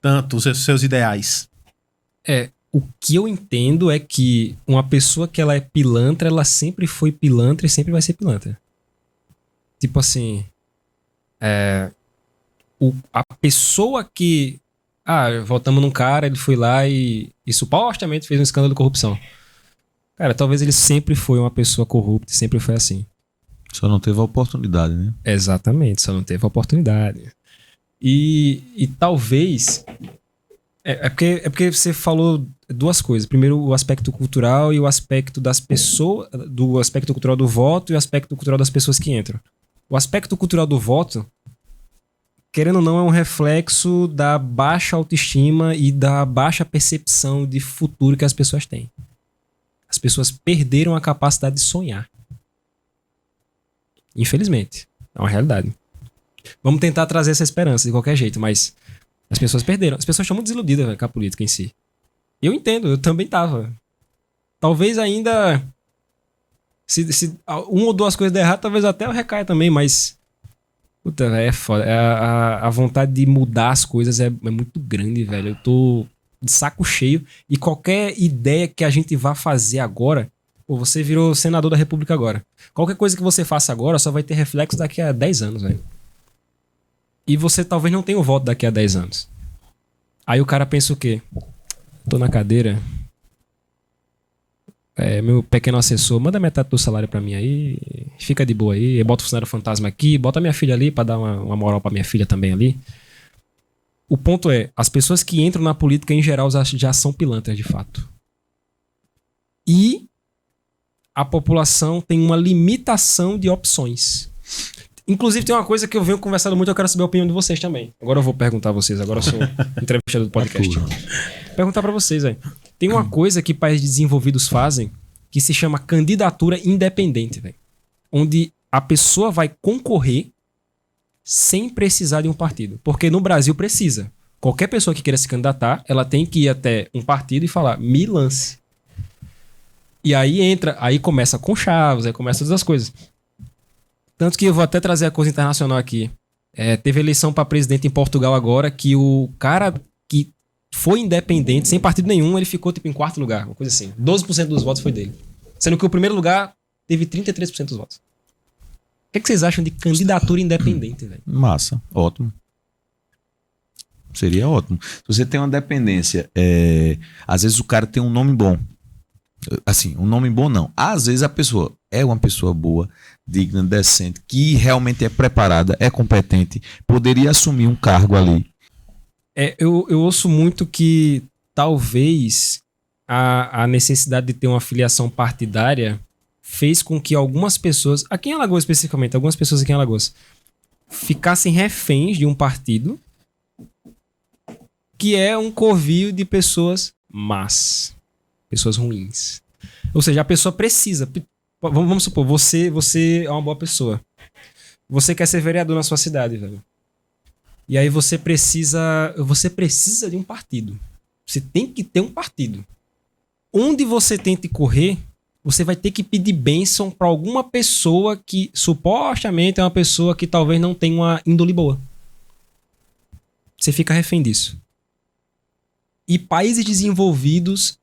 tanto os seus ideais. O que eu entendo é que uma pessoa que ela é pilantra, ela sempre foi pilantra e sempre vai ser pilantra. Tipo assim, a pessoa que... voltamos num cara, ele foi lá e supostamente fez um escândalo de corrupção. Cara, talvez ele sempre foi uma pessoa corrupta, sempre foi assim. Só não teve a oportunidade, né? Exatamente, só não teve a oportunidade. E talvez... É porque você falou duas coisas. Primeiro, o aspecto cultural e o aspecto das pessoas... Do aspecto cultural do voto e o aspecto cultural das pessoas que entram. O aspecto cultural do voto, querendo ou não, é um reflexo da baixa autoestima e da baixa percepção de futuro que as pessoas têm. As pessoas perderam a capacidade de sonhar. Infelizmente. É uma realidade. Vamos tentar trazer essa esperança de qualquer jeito, mas as pessoas perderam. As pessoas estão muito desiludidas, véio, com a política em si. Eu entendo, eu também tava. Talvez ainda... Se uma ou duas coisas der errado, talvez até eu recaia também, mas... Puta, é foda. A vontade de mudar as coisas é muito grande, velho. Eu tô de saco cheio. E qualquer ideia que a gente vá fazer agora... Pô, você virou senador da República agora. Qualquer coisa que você faça agora só vai ter reflexo daqui a 10 anos, velho. E você talvez não tenha o voto daqui a 10 anos. Aí o cara pensa o quê? Tô na cadeira. Meu pequeno assessor, manda metade do salário pra mim aí. Fica de boa aí. Bota o funcionário fantasma aqui. Bota minha filha ali pra dar uma moral pra minha filha também ali. O ponto é, as pessoas que entram na política em geral já são pilantras de fato. E a população tem uma limitação de opções. Inclusive tem uma coisa que eu venho conversando muito, eu quero saber a opinião de vocês também. Agora eu vou perguntar a vocês, agora eu sou entrevistador do podcast. Perguntar pra vocês, velho. Tem uma coisa que países desenvolvidos fazem que se chama candidatura independente, velho. Onde a pessoa vai concorrer sem precisar de um partido. Porque no Brasil precisa. Qualquer pessoa que queira se candidatar, ela tem que ir até um partido e falar, me lance. E aí começa com Chaves, aí começa todas as coisas. Tanto que eu vou até trazer a coisa internacional aqui. Teve eleição para presidente em Portugal agora, que o cara que foi independente, sem partido nenhum, ele ficou tipo em quarto lugar, uma coisa assim. 12% dos votos foi dele. Sendo que o primeiro lugar teve 33% dos votos. O que vocês acham de candidatura independente, velho? Massa, ótimo. Seria ótimo. Se você tem uma dependência, às vezes o cara tem um nome bom. Assim, um nome bom não. Às vezes a pessoa é uma pessoa boa, digna, decente, que realmente é preparada, é competente, poderia assumir um cargo ali. Eu ouço muito que talvez a necessidade de ter uma filiação partidária fez com que algumas pessoas, aqui em Alagoas especificamente, algumas pessoas aqui em Alagoas, ficassem reféns de um partido que é um covil de pessoas más, pessoas ruins. Ou seja, a pessoa precisa. Vamos supor, você é uma boa pessoa. Você quer ser vereador na sua cidade, velho. E aí você precisa de um partido. Você tem que ter um partido. Onde você tente correr, você vai ter que pedir bênção para alguma pessoa que supostamente é uma pessoa que talvez não tenha uma índole boa. Você fica refém disso. E países desenvolvidos,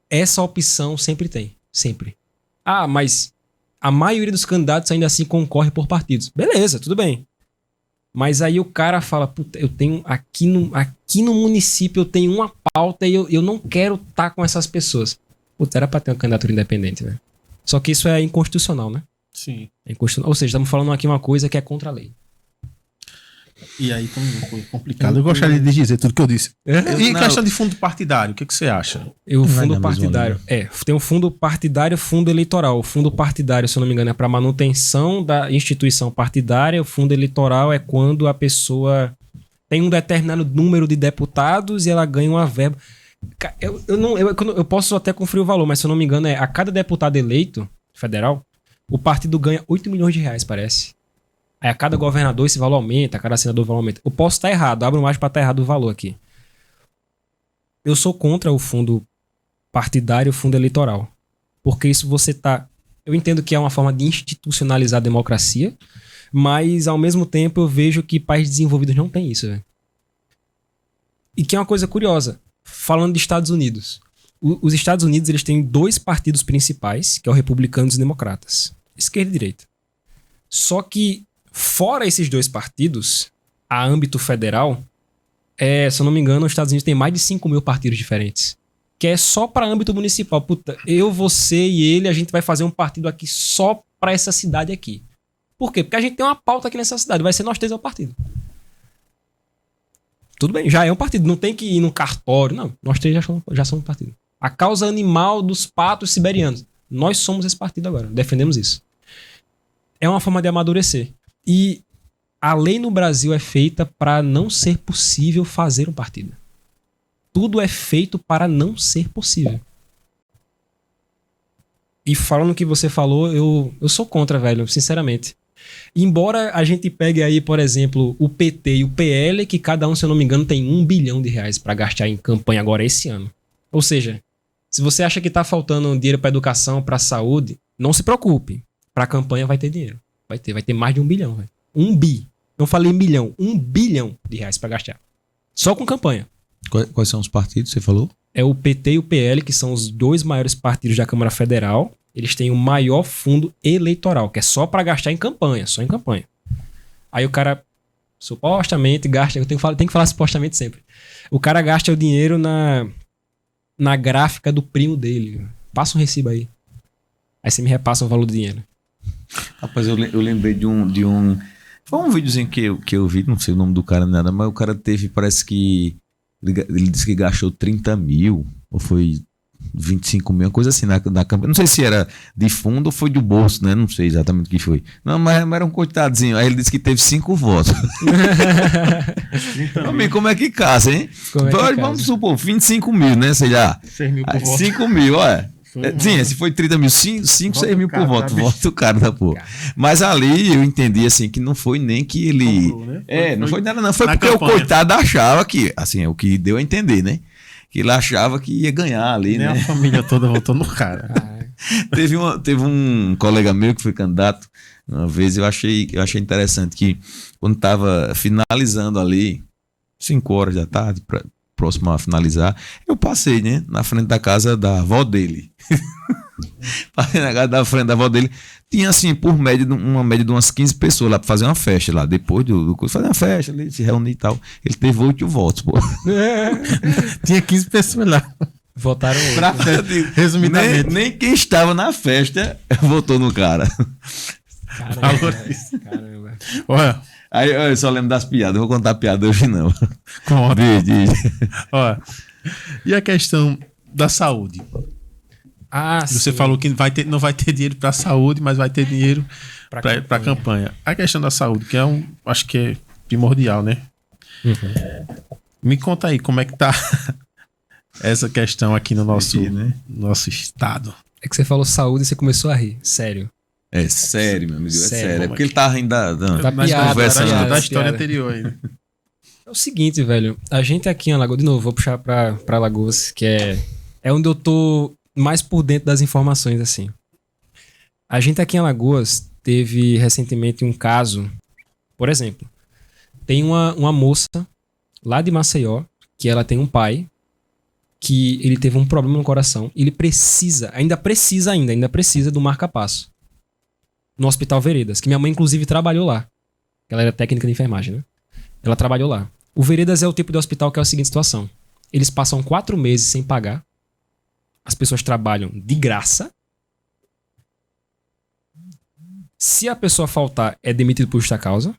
essa opção sempre tem. Sempre. Ah, mas a maioria dos candidatos ainda assim concorre por partidos. Beleza, tudo bem. Mas aí o cara fala, puta, eu tenho aqui no município eu tenho uma pauta e eu não quero estar com essas pessoas. Puta, era pra ter uma candidatura independente, né? Só que isso é inconstitucional, né? Sim. É inconstitucional. Ou seja, estamos falando aqui uma coisa que é contra a lei. E aí foi complicado. Eu gostaria de dizer tudo que eu disse. E Não. questão de fundo partidário, o que você acha? O Vai fundo na mesma partidário. Tem um fundo partidário e fundo eleitoral. O fundo partidário, se eu não me engano, é para manutenção da instituição partidária. O fundo eleitoral é quando a pessoa tem um determinado número de deputados e ela ganha uma verba. Eu posso até conferir o valor, mas se eu não me engano, a cada deputado eleito federal, o partido ganha 8 milhões de reais, parece. Aí a cada governador esse valor aumenta, a cada senador o valor aumenta. Eu posso estar errado, abro mais para estar errado o valor aqui. Eu sou contra o fundo partidário e o fundo eleitoral. Porque isso você tá... Eu entendo que é uma forma de institucionalizar a democracia, mas ao mesmo tempo eu vejo que países desenvolvidos não têm isso, velho. E que é uma coisa curiosa. Falando de Estados Unidos. Os Estados Unidos eles têm 2 partidos principais, que é o republicanos e os democratas. Esquerda e direita. Só que, fora esses 2 partidos, a âmbito federal, se eu não me engano, os Estados Unidos tem mais de 5 mil partidos diferentes. Que é só para âmbito municipal. Puta, eu, você e ele, a gente vai fazer um partido aqui só para essa cidade aqui. Por quê? Porque a gente tem uma pauta aqui nessa cidade. Vai ser nós 3 é o partido. Tudo bem, já é um partido. Não tem que ir num cartório. Não, nós 3 já somos um partido. A causa animal dos patos siberianos. Nós somos esse partido agora. Defendemos isso. É uma forma de amadurecer. E a lei no Brasil é feita para não ser possível fazer um partido. Tudo é feito para não ser possível. E falando o que você falou, eu sou contra, velho, sinceramente. Embora a gente pegue aí, por exemplo, o PT e o PL, que cada um, se eu não me engano, tem R$1 bilhão para gastar em campanha agora esse ano. Ou seja, se você acha que tá faltando dinheiro para educação, para saúde, não se preocupe. Para campanha vai ter dinheiro. Vai ter mais de R$1 bilhão, velho. 1 bi. Não falei milhão, R$1 bilhão para gastar. Só com campanha. Quais são os partidos, você falou? É o PT e o PL, que são os 2 maiores partidos da Câmara Federal. Eles têm o maior fundo eleitoral, que é só para gastar em campanha, só em campanha. Aí o cara supostamente gasta, eu tenho que falar supostamente sempre. O cara gasta o dinheiro na gráfica do primo dele. Passa um recibo aí. Aí você me repassa o valor do dinheiro. Rapaz, eu lembrei de um... Foi um videozinho que eu vi, não sei o nome do cara nem nada, mas o cara teve, parece que... Ele disse que gastou 30 mil, ou foi 25 mil, uma coisa assim na campanha. Não sei se era de fundo ou foi do bolso, né? Não sei exatamente o que foi. Não, mas era um coitadinho. Aí ele disse que teve 5 votos. Amigo, como é que casa, hein? Vamos supor, 25 mil, né? Sei lá. 6 mil por voto. 5 mil, olha. Sim, se foi 30 mil, 5, 6 mil por voto. Voto o cara da porra. Mas ali eu entendi assim que não foi nem que ele. Comprou, né? Não foi nada, não. Foi porque campanha. O coitado achava que, assim, é o que deu a entender, né? Que ele achava que ia ganhar ali, nem né? A família toda votou no cara. Teve um colega meu que foi candidato uma vez, eu achei interessante que quando tava finalizando ali, 5 horas da tarde, próximo a finalizar, eu passei, né, na frente da casa da avó dele. Passei na casa da frente da avó dele. Tinha, assim, por média, uma média de umas 15 pessoas lá pra fazer uma festa lá. Depois do curso, fazer uma festa ali, se reunir e tal. Ele teve 8 votos, pô. Tinha 15 pessoas lá. Votaram pra festa. Resumidamente. Nem quem estava na festa votou no cara. Caramba. Olha. Aí eu só lembro das piadas. Eu vou contar piada hoje, não. Conta. Olha. E a questão da saúde? Você falou que não vai ter dinheiro para a saúde, mas vai ter dinheiro para a campanha. A questão da saúde, que acho que é primordial, né? Uhum. Me conta aí, como é que tá essa questão aqui no nosso estado? É que você falou saúde e você começou a rir. Sério. É sério, meu amigo. É sério. É porque ele tá rindo da piada, da história anterior aí. o seguinte, velho. A gente aqui em Alagoas, de novo, vou puxar pra Alagoas, que é onde eu tô mais por dentro das informações, assim. A gente aqui em Alagoas teve recentemente um caso, por exemplo, tem uma moça lá de Maceió, que ela tem um pai, que ele teve um problema no coração, e ele ainda precisa do marca-passo. No Hospital Veredas, que minha mãe inclusive trabalhou lá. Ela era técnica de enfermagem, né? Ela trabalhou lá. O Veredas é o tipo de hospital que é a seguinte situação. Eles passam 4 meses sem pagar. As pessoas trabalham de graça. Se a pessoa faltar, é demitido por justa causa.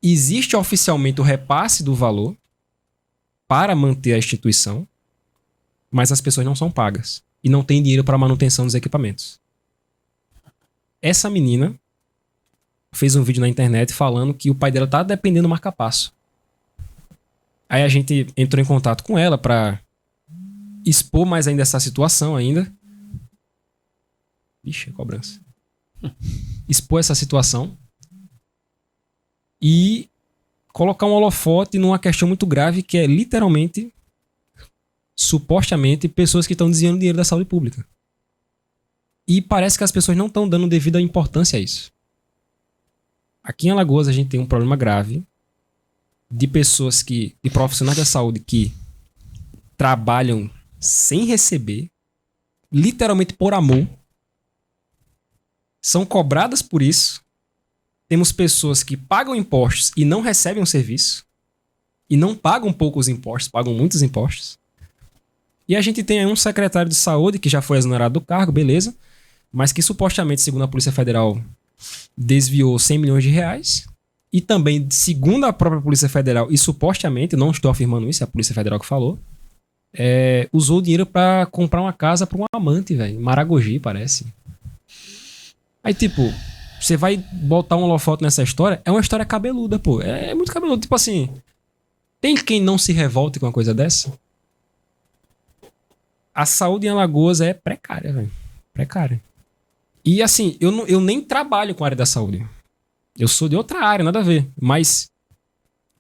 Existe oficialmente o repasse do valor para manter a instituição, mas as pessoas não são pagas. E não tem dinheiro para manutenção dos equipamentos. Essa menina fez um vídeo na internet falando que o pai dela tá dependendo do marca-passo. Aí a gente entrou em contato com ela para expor mais ainda essa situação ainda. Ixi, cobrança. Expor essa situação e colocar um holofote numa questão muito grave que é literalmente, supostamente, pessoas que estão desviando dinheiro da saúde pública. E parece que as pessoas não estão dando devida importância a isso. Aqui em Alagoas a gente tem um problema grave de pessoas de profissionais da saúde que trabalham sem receber, literalmente por amor, são cobradas por isso. Temos pessoas que pagam impostos e não recebem o serviço, e não pagam poucos impostos, pagam muitos impostos. E a gente tem aí um secretário de saúde que já foi exonerado do cargo, beleza, mas que supostamente, segundo a Polícia Federal, desviou 100 milhões de reais. E também, segundo a própria Polícia Federal, e supostamente, não estou afirmando isso, é a Polícia Federal que falou, usou o dinheiro pra comprar uma casa pra um amante, velho. Maragogi, parece. Aí, tipo, você vai botar um holofote nessa história, é uma história cabeluda, pô. É muito cabeludo. Tipo assim, tem quem não se revolte com uma coisa dessa? A saúde em Alagoas é precária, velho. Precária. E assim, eu nem trabalho com a área da saúde. Eu sou de outra área, nada a ver. Mas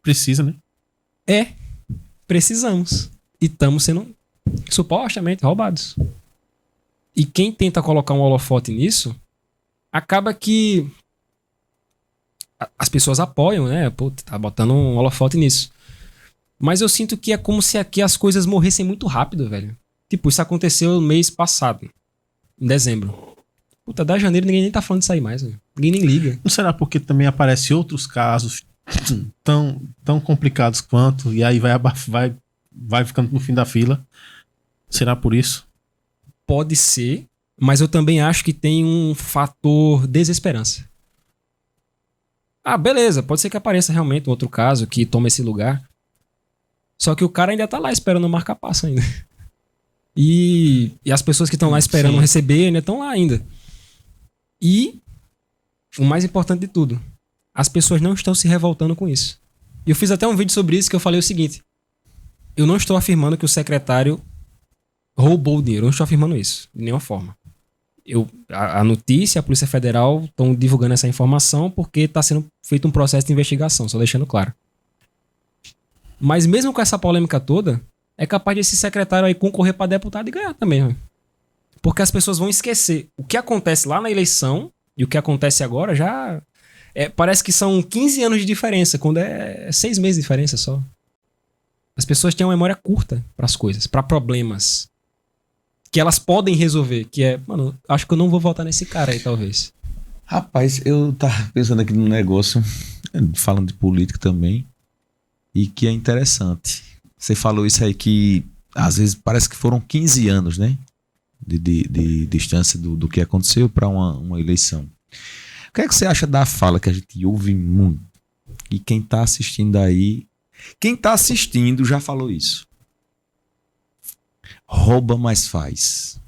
precisa, né? Precisamos. E estamos sendo supostamente roubados. E quem tenta colocar um holofote nisso, acaba que as pessoas apoiam, né? Pô, tá botando um holofote nisso. Mas eu sinto que é como se aqui as coisas morressem muito rápido, velho. Tipo, isso aconteceu no mês passado, em dezembro. Puta, da janeiro ninguém nem tá falando disso aí mais, velho. Ninguém nem liga. Não será porque também aparecem outros casos tão complicados quanto, e aí vai ficando no fim da fila? Será por isso? Pode ser, mas eu também acho que tem um fator desesperança. Ah, beleza, pode ser que apareça realmente um outro caso que tome esse lugar. Só que o cara ainda tá lá esperando marcar passo ainda. E as pessoas que estão lá esperando receber ainda estão lá ainda. E o mais importante de tudo, as pessoas não estão se revoltando com isso. E eu fiz até um vídeo sobre isso que eu falei o seguinte: eu não estou afirmando que o secretário roubou o dinheiro, eu não estou afirmando isso, de nenhuma forma. A notícia, a Polícia Federal estão divulgando essa informação porque está sendo feito um processo de investigação, só deixando claro. Mas mesmo com essa polêmica toda, é capaz desse secretário aí concorrer para deputado e ganhar também, né? Porque as pessoas vão esquecer o que acontece lá na eleição e o que acontece agora já... parece que são 15 anos de diferença, quando é 6 meses de diferença só. As pessoas têm uma memória curta para as coisas, para problemas que elas podem resolver, que mano, acho que eu não vou votar nesse cara aí, talvez. Rapaz, eu tava pensando aqui num negócio, falando de política também, e que é interessante. Você falou isso aí que, às vezes, parece que foram 15 anos, né? De distância do que aconteceu para uma eleição. O que é que você acha da fala que a gente ouve muito? E quem tá assistindo aí... Quem tá assistindo já falou isso. Rouba, mas faz.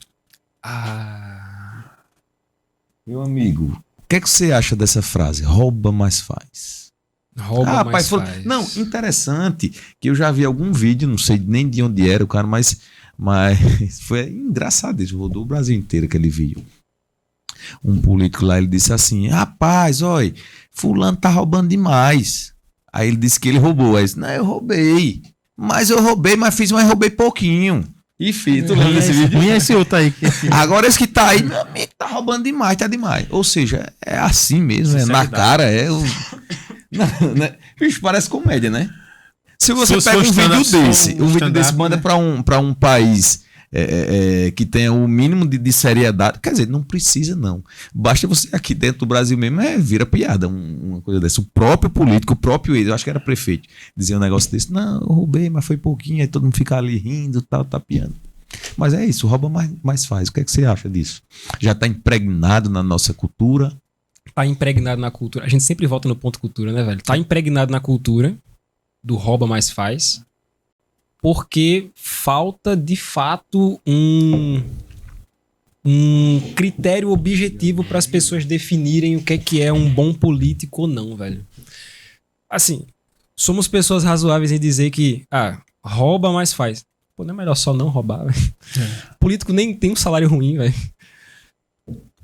Meu amigo, o que é que você acha dessa frase? Rouba, mas faz. Rouba, mas faz. Não, interessante, que eu já vi algum vídeo, não sei nem de onde era o cara, mas foi engraçado isso, rodou o Brasil inteiro aquele vídeo. Um político lá, ele disse assim: rapaz, olha, fulano tá roubando demais. Aí ele disse que ele roubou. Aí ele disse, não, eu roubei, mas roubei pouquinho. E tu lembra desse vídeo? E esse outro aí? Agora esse que tá aí, meu amigo, tá roubando demais, tá demais. Ou seja, é assim mesmo, é na cara, Bicho, parece comédia, né? Se você pega um vídeo desse, manda pra um país que tenha o mínimo de seriedade, quer dizer, não precisa não. Basta você aqui dentro do Brasil mesmo, vira piada uma coisa dessa. O próprio político, eu acho que era prefeito, dizia um negócio desse, não, eu roubei, mas foi pouquinho, aí todo mundo fica ali rindo, tal, tapeando. Mas é isso, rouba mais faz. O que é que você acha disso? Já tá impregnado na nossa cultura? Tá impregnado na cultura. A gente sempre volta no ponto cultura, né, velho? Tá impregnado na cultura do rouba mais faz, porque falta de fato um critério objetivo para as pessoas definirem o que é um bom político ou não, velho. Assim, somos pessoas razoáveis em dizer que rouba mais faz. Pô, não é melhor só não roubar, velho? Político nem tem um salário ruim, velho.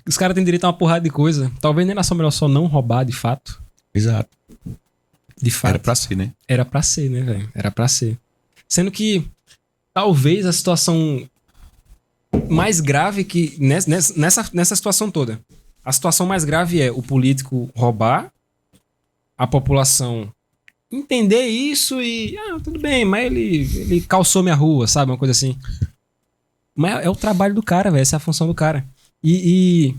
Os caras têm direito a uma porrada de coisa. Talvez nem era só melhor só não roubar, de fato. Exato. De fato. Era pra ser, né? Era pra ser, né, velho? Era pra ser. Sendo que talvez a situação mais grave que... Nessa situação toda. A situação mais grave é o político roubar, a população entender isso e... tudo bem, mas ele calçou minha rua, sabe? Uma coisa assim. Mas é o trabalho do cara, velho. Essa é a função do cara. E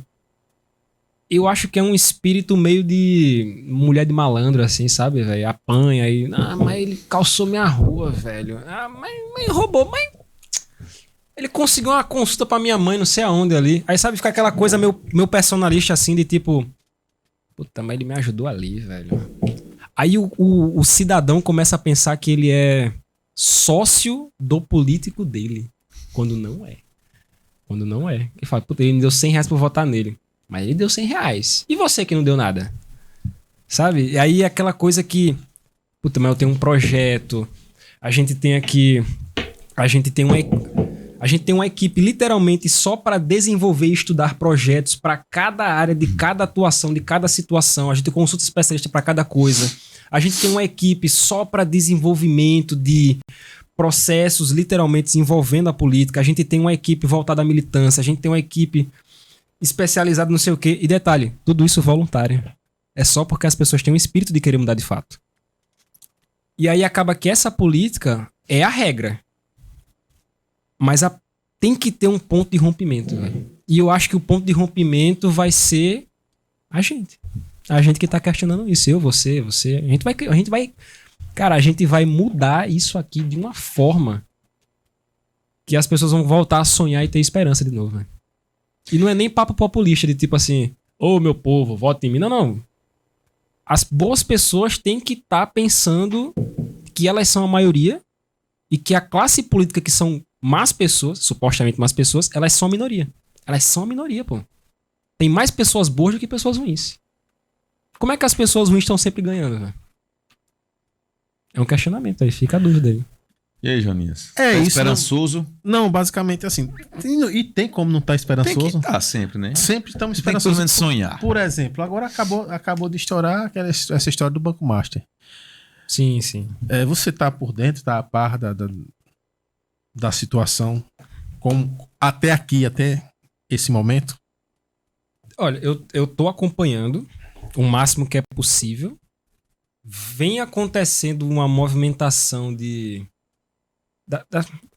eu acho que é um espírito meio de mulher de malandro, assim, sabe, velho? Apanha e... mas ele calçou minha rua, velho. Mas roubou, mas... Ele conseguiu uma consulta pra minha mãe, não sei aonde ali. Aí, sabe, fica aquela coisa meu personalista, assim, de tipo... Puta, mas ele me ajudou ali, velho. Aí o cidadão começa a pensar que ele é sócio do político dele. Quando não é. Ele fala, puta, ele me deu R$100 pra votar nele. Mas ele deu R$100. E você que não deu nada? Sabe? E aí aquela coisa que... Puta, mas eu tenho um projeto. A gente tem uma equipe literalmente só para desenvolver e estudar projetos para cada área, de cada atuação, de cada situação. A gente consulta especialista para cada coisa. A gente tem uma equipe só para desenvolvimento de processos literalmente envolvendo a política. A gente tem uma equipe voltada à militância. A gente tem uma equipe especializada não sei o quê. E detalhe, tudo isso voluntário. É só porque as pessoas têm um espírito de querer mudar de fato. E aí acaba que essa política é a regra. Mas tem que ter um ponto de rompimento, velho. E eu acho que o ponto de rompimento vai ser a gente. A gente que tá questionando isso. Eu, você. Cara, a gente vai mudar isso aqui de uma forma que as pessoas vão voltar a sonhar e ter esperança de novo, velho. E não é nem papo populista de tipo assim, meu povo, vote em mim. Não. As boas pessoas têm que estar pensando que elas são a maioria e que a classe política, que são más pessoas, supostamente más pessoas, elas são a minoria. Elas são a minoria, pô. Tem mais pessoas boas do que pessoas ruins. Como é que as pessoas ruins estão sempre ganhando, velho? É um questionamento aí, fica a dúvida aí. E aí, Joninhas? Tá isso, esperançoso? Não, basicamente assim. E tem como não estar esperançoso? Tem que estar sempre, né? Sempre estamos esperançosos. Tem que pelo menos sonhar. Por exemplo, agora acabou de estourar essa história do Banco Master. Sim. Você tá por dentro, tá a par da situação até aqui, até esse momento? Olha, eu tô acompanhando o máximo que é possível. Vem acontecendo uma movimentação de...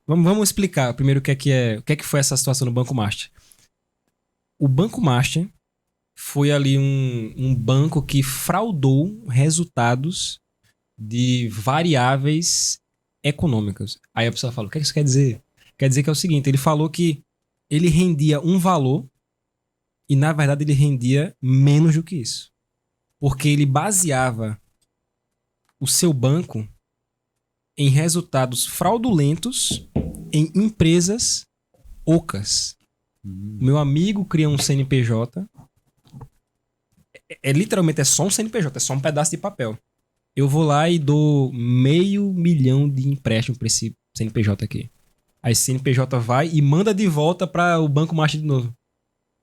Vamos explicar primeiro o que é que foi essa situação no Banco Master. O Banco Master foi ali um banco que fraudou resultados de variáveis econômicas. Aí a pessoa fala, o que isso quer dizer? Quer dizer que é o seguinte, ele falou que ele rendia um valor e na verdade ele rendia menos do que isso. Porque ele baseava o seu banco em resultados fraudulentos em empresas ocas. Meu amigo cria um CNPJ. Literalmente é só um CNPJ, é só um pedaço de papel. Eu vou lá e dou $500 mil de empréstimo para esse CNPJ aqui. Aí esse CNPJ vai e manda de volta para o Banco Master de novo.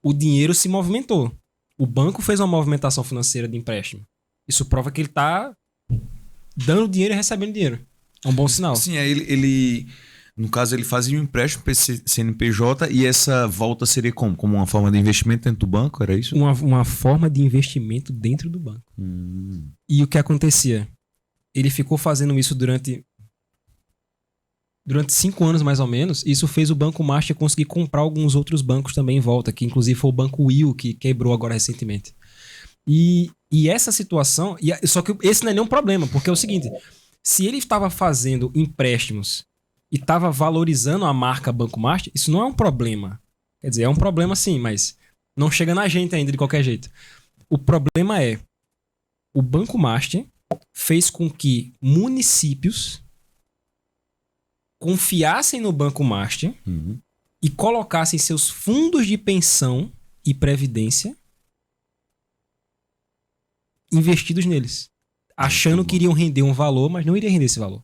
O dinheiro se movimentou. O banco fez uma movimentação financeira de empréstimo. Isso prova que ele está dando dinheiro e recebendo dinheiro. É um bom sinal. Sim, aí ele no caso, ele fazia um empréstimo para esse CNPJ e essa volta seria como? Como uma forma de investimento dentro do banco, era isso? Uma forma de investimento dentro do banco. E o que acontecia? Ele ficou fazendo isso durante 5 anos, mais ou menos. Isso fez o Banco Master conseguir comprar alguns outros bancos também em volta, que inclusive foi o Banco Will, que quebrou agora recentemente. E essa situação... Só que esse não é nenhum problema, porque é o seguinte... Se ele estava fazendo empréstimos e estava valorizando a marca Banco Master, isso não é um problema. Quer dizer, é um problema sim, mas não chega na gente ainda de qualquer jeito. O problema é o Banco Master fez com que municípios confiassem no Banco Master e colocassem seus fundos de pensão e previdência investidos neles. Achando que iriam render um valor, mas não iria render esse valor.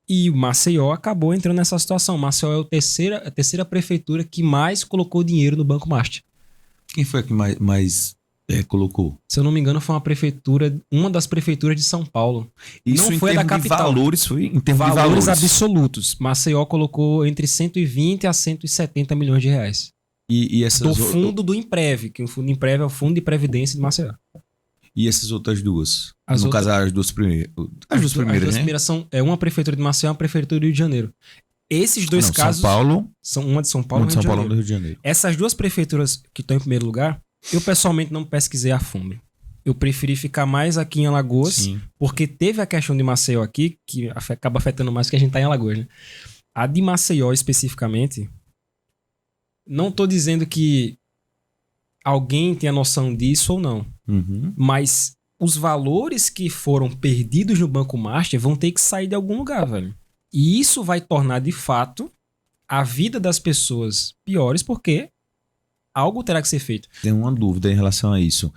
E o Maceió acabou entrando nessa situação. Maceió é a terceira prefeitura que mais colocou dinheiro no Banco Master. Quem foi a que mais colocou? Se eu não me engano, foi uma das prefeituras de São Paulo. Isso não foi em da termos de capital. valores, foi em termos de valores valores absolutos. Maceió colocou entre 120 a 170 milhões de reais. E essas do fundo do Imprev, que o fundo do Imprev é o fundo de previdência de Maceió. E essas outras duas? No caso, as duas primeiras. As duas primeiras, né? Primeiras são uma prefeitura de Maceió e uma prefeitura do Rio de Janeiro. Esses dois casos... São Paulo. São uma de São Paulo e do Rio de Janeiro. Essas duas prefeituras que estão em primeiro lugar, eu pessoalmente não pesquisei a fundo. Eu preferi ficar mais aqui em Alagoas, Sim. porque teve a questão de Maceió aqui, que acaba afetando mais que a gente tá em Alagoas, né? A de Maceió especificamente, não tô dizendo que alguém tenha noção disso ou não. Mas os valores que foram perdidos no Banco Master vão ter que sair de algum lugar, velho. E isso vai tornar, de fato, a vida das pessoas piores, porque algo terá que ser feito. Tem uma dúvida em relação a isso.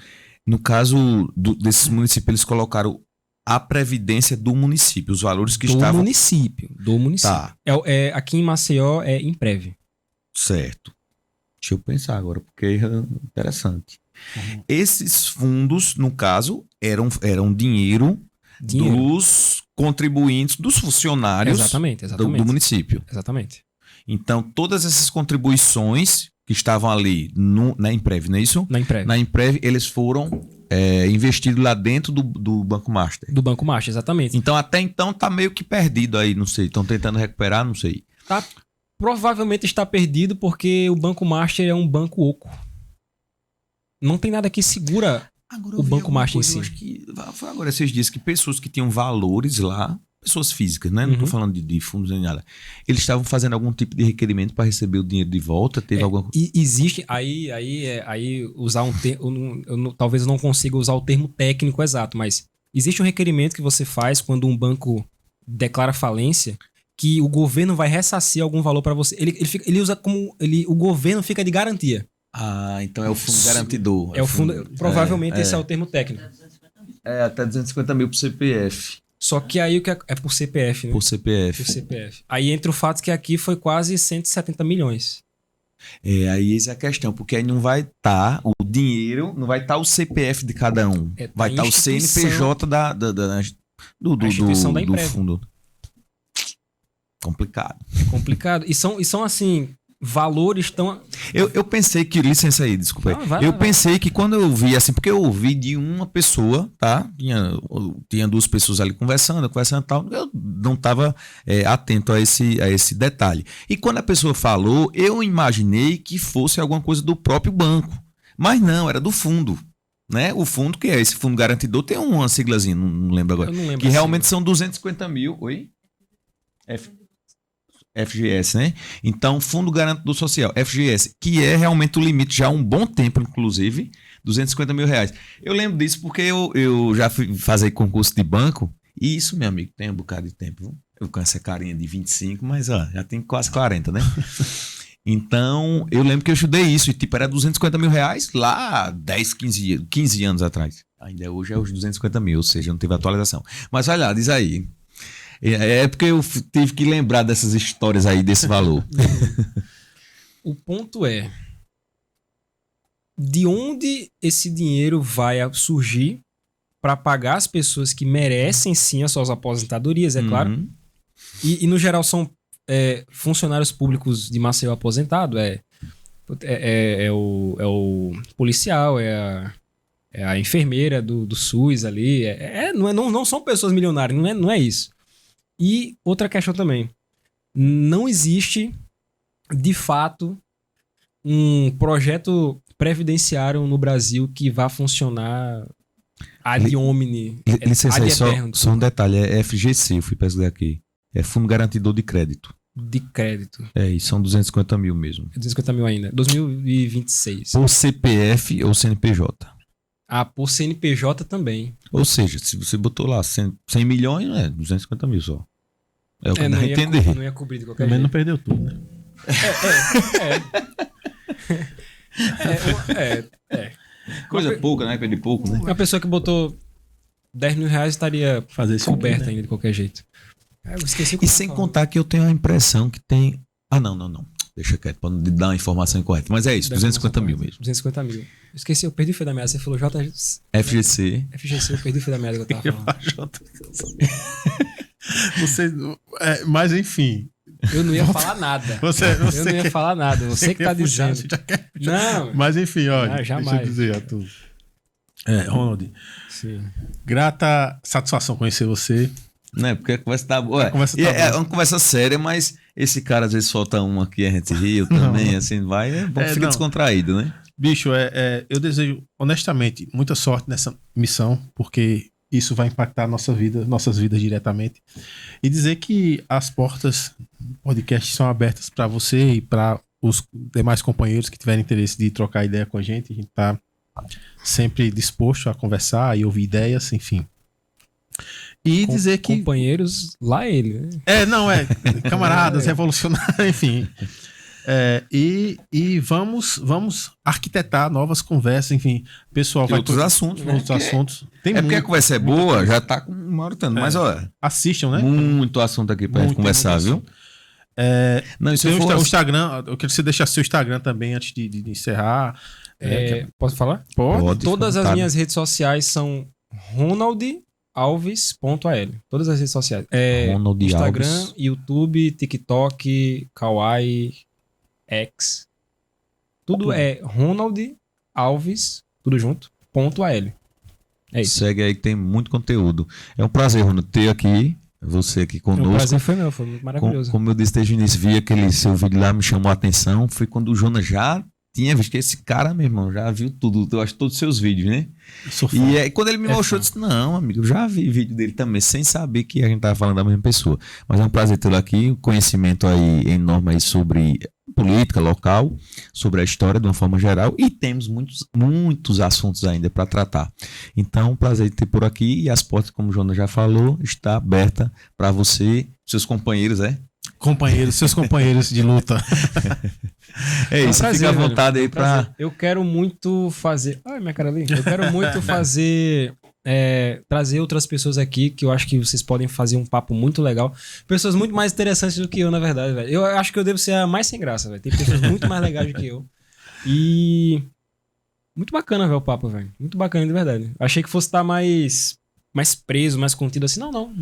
No caso desses municípios, eles colocaram a previdência do município, os valores que estavam... Do município. Tá. Aqui em Maceió é Imprev. Certo. Deixa eu pensar agora, porque é interessante. Esses fundos, no caso, eram dinheiro dos contribuintes, dos funcionários exatamente. Do município. Exatamente. Então, todas essas contribuições que estavam ali na Imprev, não é isso? Na Imprev, eles foram investidos lá dentro do Banco Master. Do Banco Master, exatamente. Então, até então, tá meio que perdido aí, não sei. Estão tentando recuperar, não sei. Provavelmente está perdido porque o Banco Master é um banco oco. Não tem nada que segura o Banco Master em si. Eu acho que foi agora esses dias que pessoas que tinham valores lá, pessoas físicas, né? Não estou falando de fundos nem nada. Eles estavam fazendo algum tipo de requerimento para receber o dinheiro de volta? Teve alguma coisa? Existe, aí usar um termo, talvez eu não consiga usar o termo técnico exato, mas existe um requerimento que você faz quando um banco declara falência, que o governo vai ressarcir algum valor para você. Ele usa como... o governo fica de garantia. Então é o fundo garantidor. É o fundo... Provavelmente esse é o termo técnico. Até 250 mil por CPF. Só que aí o que é por CPF, né? Por CPF. Aí entra o fato que aqui foi quase 170 milhões. Aí essa é a questão, porque aí não vai estar o dinheiro, não vai estar o CPF de cada um. Vai estar o CNPJ do instituição da Imprev. Fundo. Complicado. E são assim, valores tão... Eu pensei que... Licença aí, desculpa aí. Eu pensei que quando eu vi, assim, porque eu ouvi de uma pessoa, tá? Tinha duas pessoas ali conversando e tal. Eu não estava atento a esse detalhe. E quando a pessoa falou, eu imaginei que fosse alguma coisa do próprio banco. Mas não, era do fundo. Né? O fundo, que é esse fundo garantidor, tem uma siglazinha, não lembro agora. Que realmente são 250 mil. Oi? FGS, né? Então, Fundo Garantidor Social, FGS, que é realmente o limite já há um bom tempo, inclusive, 250 mil reais. Eu lembro disso porque eu já fui fazer concurso de banco, e isso, meu amigo, tem um bocado de tempo. Viu? Eu com essa carinha de 25, mas já tem quase 40, né? Então, eu lembro que eu estudei isso, e tipo, era 250 mil reais lá 10, 15 anos atrás. Ainda hoje é os 250 mil, ou seja, não teve atualização. Mas vai lá, diz aí. É porque eu tive que lembrar dessas histórias aí, desse valor. O ponto é, de onde esse dinheiro vai surgir para pagar as pessoas que merecem sim as suas aposentadorias, é claro. E no geral são funcionários públicos de Maceió aposentado, é o policial, é a enfermeira do SUS ali, não são pessoas milionárias, não é isso. E outra questão também, não existe de fato um projeto previdenciário no Brasil que vá funcionar ad hominem. Licença aí, só um detalhe, é FGC, eu fui pesquisar aqui. É Fundo Garantidor de Crédito. De crédito. E são 250 mil mesmo. 250 mil ainda. 2026. Por CPF ou CNPJ. Por CNPJ também. Ou seja, se você botou lá 100 milhões, não é 250 mil só. É o que dá a entender. Não ia cobrir de qualquer Também jeito. não perdeu tudo, né? Coisa pouca, né? Perder pouco, né? Uma pessoa que botou 10 mil reais estaria coberta ainda de qualquer jeito. Eu esqueci E sem contar que eu tenho a impressão que tem... não. Deixa quieto, pra não dar uma informação incorreta. Mas é isso, 250 mil mesmo. 250 mil. Esqueci, eu perdi o fio da meada. Você falou FGC, eu perdi o fio da meada que eu tava falando. Mas enfim. Eu não ia falar nada. Eu não ia falar nada. Você que tá dizendo. Não. Mas enfim, olha. Jamais. Deixa eu dizer a tu. Ronald. Sim. Grata satisfação conhecer você. Né? Porque a conversa tá boa. É uma conversa séria, mas esse cara às vezes solta uma aqui, a gente ri, eu também, assim, vai, é bom que fica descontraído, né? Bicho, eu desejo, honestamente, muita sorte nessa missão, porque isso vai impactar nossas vidas diretamente. E dizer que as portas do podcast são abertas para você e para os demais companheiros que tiverem interesse de trocar ideia com a gente. A gente tá sempre disposto a conversar e ouvir ideias, enfim. E dizer que... Companheiros, lá ele, né? Camaradas, revolucionários, enfim. E vamos arquitetar novas conversas, enfim. Pessoal, vai outros assuntos, né? Outros assuntos. Tem porque a conversa é boa, já tá com uma hora tanto. Mas, olha... Assistam, né? Muito assunto aqui pra gente conversar, viu? Não, isso tem o Instagram. Eu quero que você deixe seu Instagram também antes de encerrar. Posso falar? Pode. Todas as minhas redes sociais são ronaldalves.al. Todas as redes sociais. Ronald Instagram, Alves. YouTube, TikTok, Kawaii, X. Tudo é Ronald Alves, tudo junto, .al. É isso. Segue aí que tem muito conteúdo. É um prazer, Ronald, ter aqui, você aqui conosco. O prazer foi meu, foi muito maravilhoso. Como eu disse desde o início, vi aquele seu vídeo lá, me chamou a atenção. Foi quando o Jonas já tinha visto que esse cara, meu irmão, já viu tudo, eu acho todos os seus vídeos, né? E aí, quando ele me mostrou, eu disse, não, amigo, eu já vi vídeo dele também, sem saber que a gente tava falando da mesma pessoa. Mas é um prazer tê-lo aqui, conhecimento aí enorme aí sobre política local, sobre a história de uma forma geral, e temos muitos assuntos ainda para tratar. Então, um prazer ter por aqui, e as portas, como o Jonas já falou, está aberta para você, seus companheiros, seus companheiros de luta. É isso, fica à vontade aí pra... Eu quero muito fazer... Ai, minha cara ali. Eu quero muito fazer... trazer outras pessoas aqui, que eu acho que vocês podem fazer um papo muito legal. Pessoas muito mais interessantes do que eu, na verdade, velho. Eu acho que eu devo ser a mais sem graça, velho. Tem pessoas muito mais legais do que eu. E... muito bacana, velho, o papo, velho. Muito bacana, de verdade. Achei que fosse estar mais preso, mais contido assim. Não.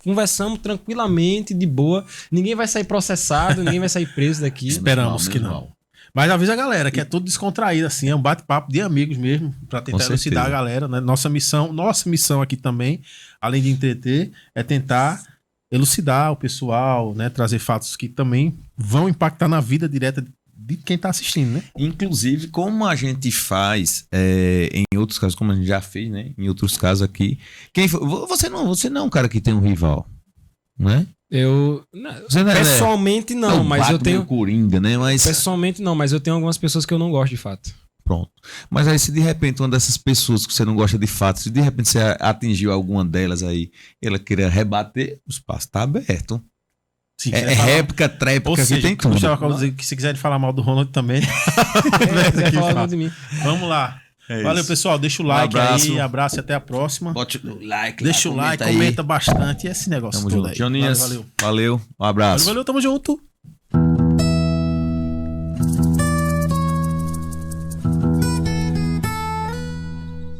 Conversamos tranquilamente, de boa. Ninguém vai sair processado, ninguém vai sair preso daqui. Esperamos que não. Mas avisa a galera que é tudo descontraído, assim, é um bate-papo de amigos mesmo, pra tentar elucidar a galera, né? Nossa missão aqui também, além de entreter, é tentar elucidar o pessoal, né? Trazer fatos que também vão impactar na vida direta de quem tá assistindo, né? Inclusive, como a gente faz em outros casos, como a gente já fez, né? Em outros casos aqui. Você não é um cara que tem um rival, né? Pessoalmente não, mas eu tenho... Coringa, né? Pessoalmente não, mas eu tenho algumas pessoas que eu não gosto de fato. Pronto. Mas aí se de repente uma dessas pessoas que você não gosta de fato, se de repente você atingiu alguma delas aí, ela queira rebater, o espaço tá aberto. Réplica, tréplica, ou seja, tem tudo. Que se quiser falar mal do Ronald também. Quiser falar mal de mim. Vamos lá. Valeu, pessoal. Deixa o like aí. Abraço e até a próxima. Bote o like. Deixa o like, comenta bastante. E esse negócio tamo todo junto. aí. Joninhas, valeu. Um abraço. Valeu, tamo junto.